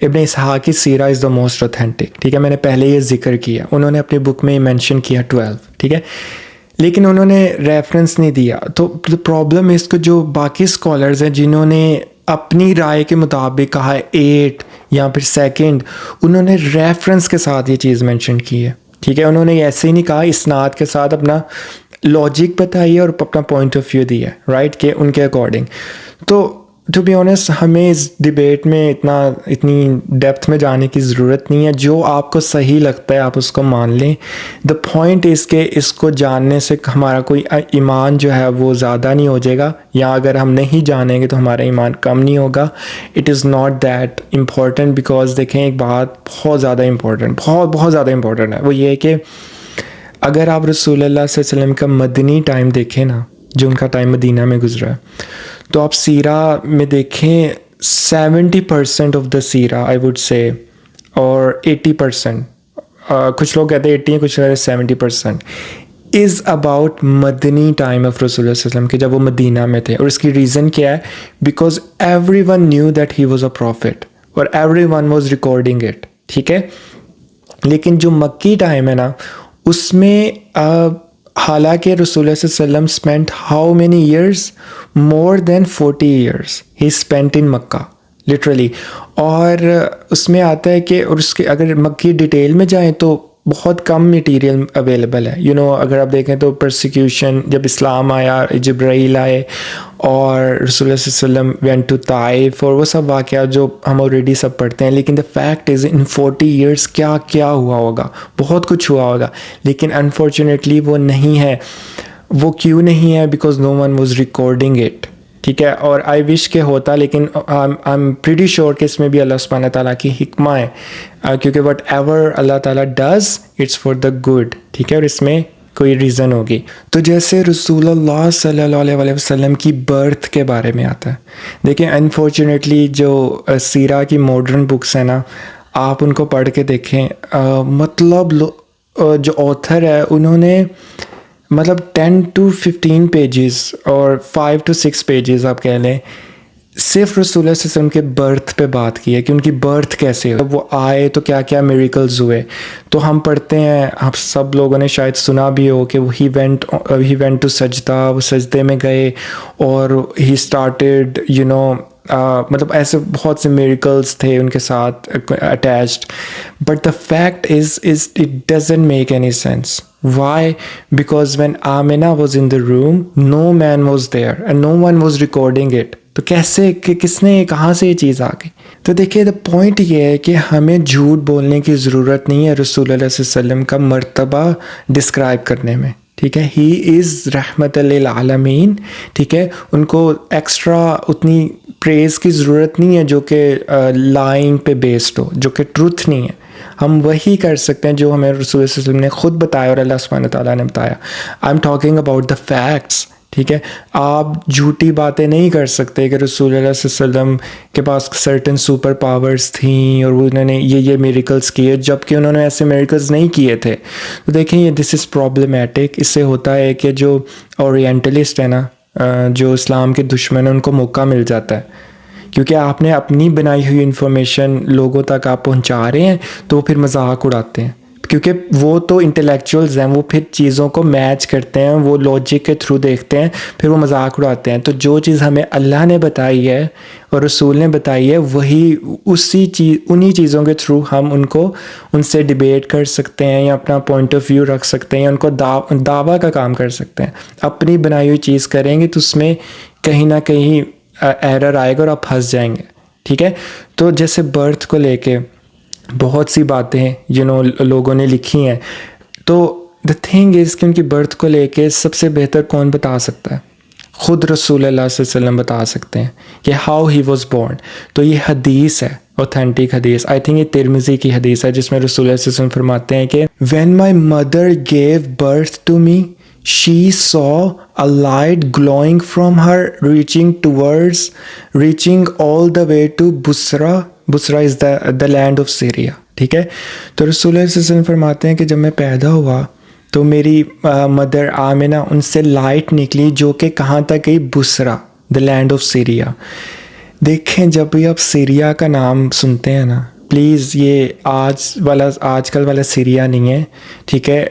ابن اسحاق کی سیرہ از دا موسٹ اوتھینٹک. ٹھیک ہے, میں نے پہلے یہ ذکر کیا, انہوں نے اپنی بک میں مینشن کیا 12. ٹھیک ہے, لیکن انہوں نے ریفرنس نہیں دیا. تو پرابلم اس کو جو باقی اسکالرز ہیں جنہوں نے اپنی رائے کے مطابق کہا 8 یا پھر 2nd, انہوں نے ریفرنس کے ساتھ یہ چیز مینشن کی ہے. ٹھیک ہے, انہوں نے ایسے ہی نہیں کہا, اسناد کے ساتھ اپنا لاجک بتائی ہے اور اپنا پوائنٹ آف ویو دیا ہے, رائٹ, کہ ان کے اکارڈنگ. تو ٹو بی آنیسٹ ہمیں اس ڈبیٹ میں اتنی ڈیپتھ میں جانے کی ضرورت نہیں ہے. جو آپ کو صحیح لگتا ہے آپ اس کو مان لیں. دا پوائنٹ از کہ اس کو جاننے سے ہمارا کوئی ایمان جو ہے وہ زیادہ نہیں ہو جائے گا, یا اگر ہم نہیں جانیں گے تو ہمارا ایمان کم نہیں ہوگا. It is not that important, because دیکھیں ایک بات بہت زیادہ امپورٹنٹ, بہت زیادہ امپورٹنٹ ہے, وہ یہ ہے کہ اگر آپ رسول اللہ صلی اللہ علیہ وسلم کا مدنی ٹائم دیکھیں نا, جو ان کا ٹائم مدینہ میں گزرا ہے, تو آپ سیرہ میں دیکھیں 70% of the سیرہ I would say, اور 80%, کچھ لوگ کہتے ہیں 80 ہیں, کچھ لوگ 70% is about Madani time of رسول اللہ صلی اللہ علیہ وسلم کہ جب وہ مدینہ میں تھے. اور اس کی ریزن کیا ہے؟ Because everyone knew that he was a prophet اور everyone was recording it. ٹھیک ہے, لیکن جو مکی ٹائم ہے نا, اس میں حالانکہ رسول اللہ صلی اللہ علیہ وسلم spent how many years, more than 40 years he spent in Mecca literally. اور اس میں آتا ہے کہ, اور اس کے اگر مکی ڈیٹیل میں جائیں تو بہت کم میٹیریل اویلیبل ہے. اگر آپ دیکھیں تو پرسیکیوشن, جب اسلام آیا, جبرائیل آئے اور رسول اللہ صلی اللہ علیہ وسلم وینٹ ٹو طائف, اور وہ سب واقعات جو ہم آلریڈی سب پڑھتے ہیں. لیکن the fact is in 40 years کیا ہوا ہوگا, بہت کچھ ہوا ہوگا, لیکن انفارچونیٹلی وہ نہیں ہے. وہ کیوں نہیں ہے؟ Because no one was recording it. ٹھیک ہے, اور آئی وش کہ ہوتا, لیکن آئی ایم پریٹی شیور کہ اس میں بھی اللہ سبحانہ تعالیٰ کی حکمہ ہے, کیونکہ وٹ ایور اللہ تعالیٰ does it's for the good. ٹھیک ہے, اور اس میں کوئی ریزن ہوگی. تو جیسے رسول اللہ صلی اللہ علیہ وسلم کی برتھ کے بارے میں آتا ہے, دیکھیں انفارچونیٹلی جو سیرہ کی ماڈرن بکس ہیں نا, آپ ان کو پڑھ کے دیکھیں, مطلب جو آتھر ہے انہوں نے 10 to 15 پیجز اور 5 to 6 پیجز آپ کہہ لیں, صرف رسول اللہ صلی اللہ علیہ وسلم کے برتھ پہ بات کی ہے کہ ان کی برتھ کیسے ہو, وہ آئے تو کیا کیا میریکلز ہوئے. تو ہم پڑھتے ہیں, آپ سب لوگوں نے شاید سنا بھی ہو کہ ہی وینٹ ٹو سجدہ, وہ سجدے میں گئے اور ہی اسٹارٹیڈ ایسے بہت سے میریکلز تھے ان کے ساتھ attached. But the fact is it doesn't make any sense. Why? Because when Amina was in the room, no man was there and no one was recording it. تو کیسے, کس نے, کہاں سے یہ چیز آ گئی؟ تو دیکھیے دا پوائنٹ یہ ہے کہ ہمیں جھوٹ بولنے کی ضرورت نہیں ہے رسول اللہ صلی اللہ علیہ وسلم کا مرتبہ ڈسکرائب کرنے میں. ٹھیک ہے, ہی از رحمت للعالمین. ٹھیک ہے, ان کو ایکسٹرا اتنی پریز کی ضرورت نہیں ہے جو کہ لائنگ پہ بیسڈ ہو, جو کہ ٹروتھ نہیں ہے. ہم وہی کر سکتے ہیں جو ہمیں رسول اللہ صلی اللہ علیہ وسلم نے خود بتایا اور اللہ سبحانہ تعالیٰ نے بتایا. I am talking about the facts. ٹھیک ہے, آپ جھوٹی باتیں نہیں کر سکتے کہ رسول اللہ صلی اللہ علیہ وسلم کے پاس سرٹن سپر پاورز تھیں اور انہوں نے یہ میریکلز کیے, جب کہ انہوں نے ایسے میریکلز نہیں کیے تھے. تو دیکھیں یہ دس از پرابلمیٹک. اس سے ہوتا ہے کہ جو اورینٹلسٹ ہے نا, جو اسلام کے دشمن ہیں, ان کو موقع مل جاتا ہے, کیونکہ آپ نے اپنی بنائی ہوئی انفارمیشن لوگوں تک آپ پہنچا رہے ہیں تو وہ پھر مذاق اڑاتے ہیں, کیونکہ وہ تو انٹلیکچوئلز ہیں, وہ پھر چیزوں کو میچ کرتے ہیں, وہ لاجک کے تھرو دیکھتے ہیں, پھر وہ مذاق اڑاتے ہیں. تو جو چیز ہمیں اللہ نے بتائی ہے اور رسول نے بتائی ہے, وہی انہی چیزوں کے تھرو ہم ان سے ڈیبیٹ کر سکتے ہیں, یا اپنا پوائنٹ آف ویو رکھ سکتے ہیں, یا ان کو دعویٰ کا کام کر سکتے ہیں. اپنی بنائی ہوئی چیز کریں گے تو اس میں کہیں نہ کہیں ایرر آئے گا اور آپ پھنس جائیں گے. ٹھیک ہے, تو جیسے برتھ کو لے کے بہت سی باتیں لوگوں نے لکھی ہیں, تو دا تھنگ از کہ ان کی برتھ کو لے کے سب سے بہتر کون بتا سکتا ہے؟ خود رسول اللہ صلی اللہ علیہ وسلم بتا سکتے ہیں کہ ہاؤ ہی واز بورن. تو یہ حدیث ہے, اوتھینٹک حدیث. آئی تھنک یہ ترمذی کی حدیث ہے, جس میں رسول اللہ صلی اللہ علیہ وسلم فرماتے ہیں کہ when my mother gave birth to me she saw a light glowing from her reaching all the way to Busra. Busra is the land of Syria. ٹھیک ہے, تو رسول اللہ صلی اللہ علیہ وسلم فرماتے ہیں کہ جب میں پیدا ہوا تو میری مدر آمنہ, ان سے لائٹ نکلی جو کہ کہاں تک گئی؟ بسرا, the land of Syria. دیکھیں جب بھی آپ سیریا کا نام سنتے ہیں نا، پلیز یہ آج کل والا سیریا نہیں ہے، ٹھیک ہے.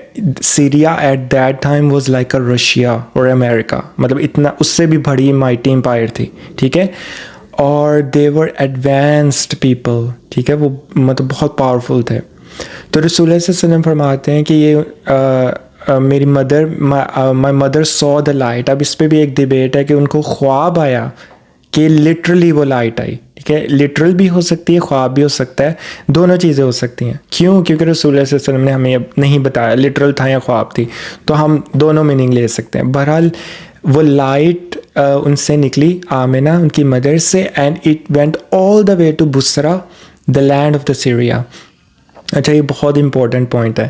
Syria at that time was like a Russia اور امریکہ، مطلب اتنا اس سے بھی بڑی مائٹی امپائر تھی، ٹھیک ہے. اور دے ور ایڈوانسڈ پیپل، ٹھیک ہے، وہ مطلب بہت پاورفل تھے. تو رسول اللہ صلی اللہ علیہ وسلم فرماتے ہیں کہ یہ میری my mother so the light. اب اس پہ بھی ایک ڈبیٹ ہے کہ ان کو خواب آیا کہ لٹرلی وہ لائٹ آئی، ٹھیک ہے. لٹرل بھی ہو سکتی ہے، خواب بھی ہو سکتا ہے، دونوں چیزیں ہو سکتی ہیں. کیوں؟ کیونکہ رسول اللہ صلی اللہ علیہ وسلم نے ہمیں اب نہیں بتایا لٹرل تھا یا خواب تھی، تو ہم دونوں میننگ لے سکتے ہیں. بہرحال وہ لائٹ ان سے نکلی، آمنہ ان کی مدر سے، and it went all the way to Bosra, the land of the Syria. اچھا، یہ بہت امپورٹنٹ پوائنٹ ہے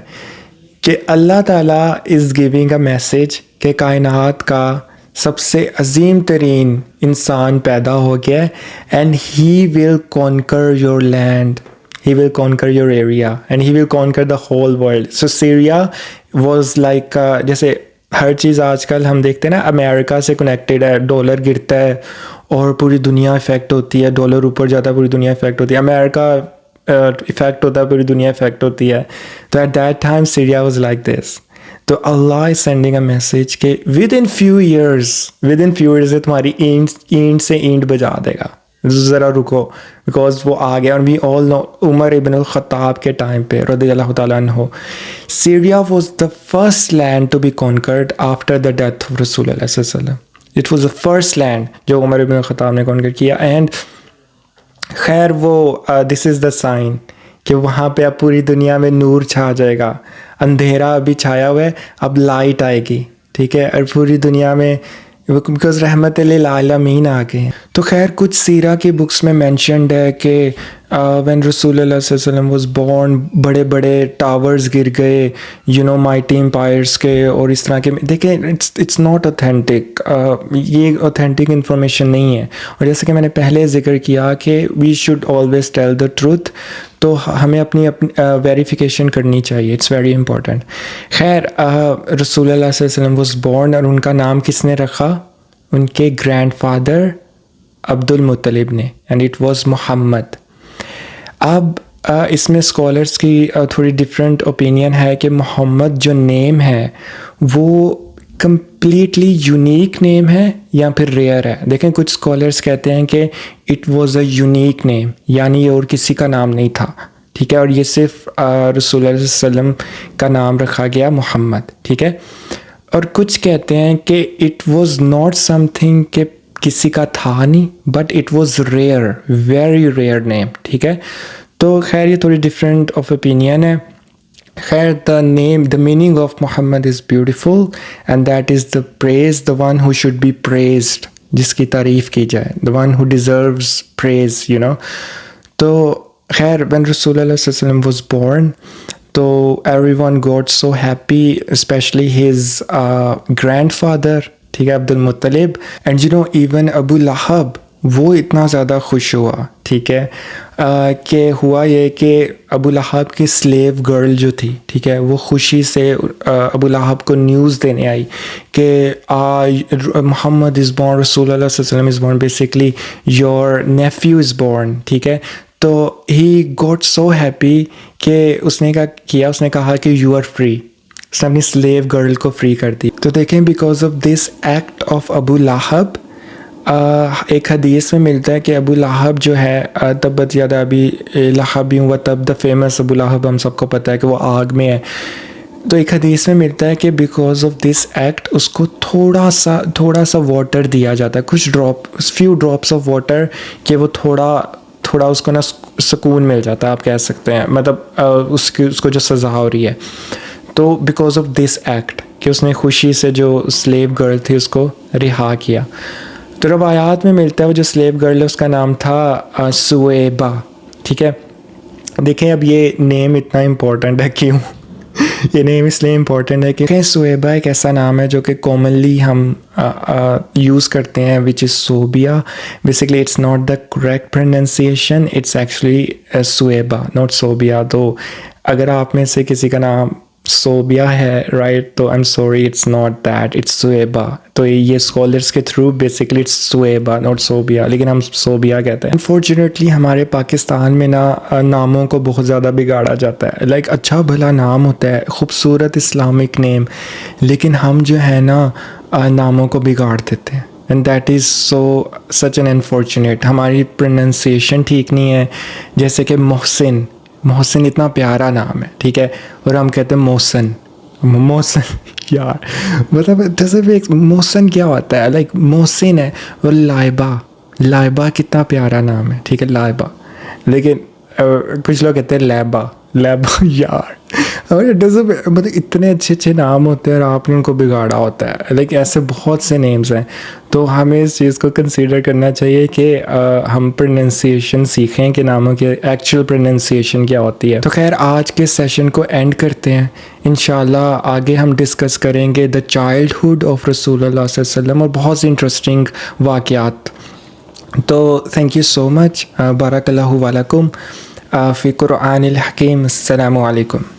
کہ اللہ تعالیٰ از گیونگ اے میسج کہ کائنات کا سب سے عظیم ترین انسان پیدا ہو گیا ہے، and he will conquer your land, he will conquer your area, and he will conquer the whole world. So Syria was like, جیسے ہر چیز آج کل ہم دیکھتے ہیں نا امریکہ سے کنیکٹیڈ ہے، ڈالر گرتا ہے اور پوری دنیا افیکٹ ہوتی ہے، ڈالر اوپر جاتا ہے پوری دنیا افیکٹ ہوتی ہے، امریکہ افیکٹ ہوتا ہے پوری دنیا افیکٹ ہوتی ہے. تو at that time Syria was like this. تو اللہ از سینڈنگ اے میسج کہ ود ان فیو ایئرز تمہاری اینٹ سے اینٹ بجا دے گا، ذرا رکو، بیکاز وہ آ گیا. اور وی آل نو عمر ابن الخطاب کے ٹائم پہ رضی اللہ تعالیٰ عنہ، Syria was the first land to be conquered after the death of رسول اللہ صلی اللہ علیہ وسلم. It was the first land جو عمر ابن الخطاب نے کانکر کیا. اینڈ خیر وہ دس از دا سائن کہ وہاں پہ اب پوری دنیا میں نور چھا جائے گا. اندھیرا ابھی چھایا ہوا ہے، اب لائٹ آئے گی، ٹھیک ہے. اور پوری دنیا میں بیکاز رحمت للعالمین آ گئے ہیں. تو خیر کچھ سیرہ کی بکس میں مینشنڈ ہے کہ وین رسول اللہ صلی اللہ علیہ وسلم واز بورن، بڑے بڑے ٹاورز گر گئے، مائٹی امپائرس کے، اور اس طرح کے. دیکھیں اٹس ناٹ اوتھینٹک، یہ اوتھینٹک انفارمیشن نہیں ہے. اور جیسے کہ میں نے پہلے ذکر کیا کہ we should always tell the truth, تو ہمیں اپنی ویریفیکیشن کرنی چاہیے، اٹس ویری امپورٹنٹ. خیر رسول اللہ صلی اللہ علیہ وسلم واز بورن، اور ان کا نام کس نے رکھا؟ ان کے گرینڈ فادر عبد المطلب نے، اینڈ اٹ واز محمد. اب اس میں اسکالرس کی تھوڑی ڈفرینٹ اوپینین ہے کہ محمد جو نیم ہے وہ کمپلیٹلی یونیک نیم ہے یا پھر ریئر ہے. دیکھیں کچھ اسکالرس کہتے ہیں کہ اٹ واز اے یونیک نیم، یعنی یہ اور کسی کا نام نہیں تھا، ٹھیک ہے، اور یہ صرف رسول اللہ صلی اللہ علیہ وسلم کا نام رکھا گیا محمد، ٹھیک ہے. اور کچھ کہتے ہیں کہ it was not something کہ کسی کا تھا نہیں، but it was rare, very rare name, ٹھیک ہے. تو خیر یہ تھوڑی ڈفرینٹ آف اوپینین ہے. خیر the meaning of Muhammad is beautiful, and that is the praise, the one who should be praised, جس کی تعریف کی جائے، دا ون ہو ڈیزروز پریز، تو خیر وین رسول اللہ صلی اللہ علیہ وسلم واز بورن، تو everyone got so happy, especially his grandfather, ٹھیک ہے، عبد المطلب. اینڈ ایون ابو لہب وہ اتنا زیادہ خوش ہوا، ٹھیک ہے، کہ ہوا یہ کہ ابو لہب کی سلیو گرل جو تھی، ٹھیک ہے، وہ خوشی سے ابو لہب کو نیوز دینے آئی کہ محمد از بورن، رسول اللہ صلی اللہ علیہ وسلم is born, basically your nephew is born, ٹھیک ہے. تو ہی گاٹ سو ہیپی کہ اس نے کہا کہ یو آر فری، اس نے اپنی سلیو گرل کو فری کر دی. تو دیکھیں because of this act of Abu Lahab, ایک حدیث میں ملتا ہے کہ ابو لہب جو ہے، تبت یدا ابی لہب و تب، دا فیمس ابو لہب ہم سب کو پتہ ہے کہ وہ آگ میں ہے. تو ایک حدیث میں ملتا ہے کہ بیکاز آف دس ایکٹ اس کو تھوڑا سا واٹر دیا جاتا ہے، کچھ فیو ڈراپس آف واٹر، کہ وہ تھوڑا اس کو نا سکون مل جاتا ہے، آپ کہہ سکتے ہیں، مطلب اس کو جو سزا ہو رہی ہے. تو بیکاز آف دس ایکٹ کہ اس نے خوشی سے جو سلیو گرل تھی اس کو رہا کیا. تو روایات میں ملتا ہے وہ جو سلیو گرل ہے اس کا نام تھا سویبہ، ٹھیک ہے. دیکھیں اب یہ نیم اتنا امپورٹنٹ ہے، کیوں یہ نیم اس لیے امپورٹنٹ ہے کہ سویبہ ایک ایسا نام ہے جو کہ کامنلی ہم یوز کرتے ہیں، which is Subiya. Basically it's not the correct pronunciation, it's actually Suwaybah not Subiya. تو اگر آپ میں سے کسی کا نام صوبیہ ہے رائٹ، تو I am sorry it's not that, it's Suwaybah. تو یہ اسکالرس کے through basically it's Suwaybah not Subiya, لیکن ہم صوبیہ کہتے ہیں. انفارچونیٹلی ہمارے پاکستان میں نا ناموں کو بہت زیادہ بگاڑا جاتا ہے. لائک اچھا بھلا نام ہوتا ہے، خوبصورت اسلامک نیم، لیکن ہم جو ہے نا ناموں کو بگاڑ دیتے ہیں. And that is such an unfortunate. ہماری پروننسیشن ٹھیک نہیں ہے. جیسے کہ محسن اتنا پیارا نام ہے، ٹھیک ہے، اور ہم کہتے ہیں محسن یار مطلب جیسے بھی محسن کیا ہوتا ہے، لائک محسن ہے. اور لائبہ کتنا پیارا نام ہے، ٹھیک ہے، لائبہ. لیکن کچھ لوگ کہتے ہیں لیبا یار. اور مطلب اتنے اچھے نام ہوتے ہیں اور آپ نے ان کو بگاڑا ہوتا ہے. لائک ایسے بہت سے نیمز ہیں. تو ہمیں اس چیز کو کنسیڈر کرنا چاہیے کہ ہم پروننسیشن سیکھیں کہ ناموں کی ایکچوئل پروننسیشن کیا ہوتی ہے. تو خیر آج کے سیشن کو اینڈ کرتے ہیں. انشاءاللہ آگے ہم ڈسکس کریں گے دا چائلڈہڈ آف رسول اللہ صلی اللہ علیہ وسلم اور بہت سی انٹرسٹنگ واقعات. تو تھینک یو سو مچ. بارک اللہ ولکم فی قرآن الحکیم. السلام علیکم.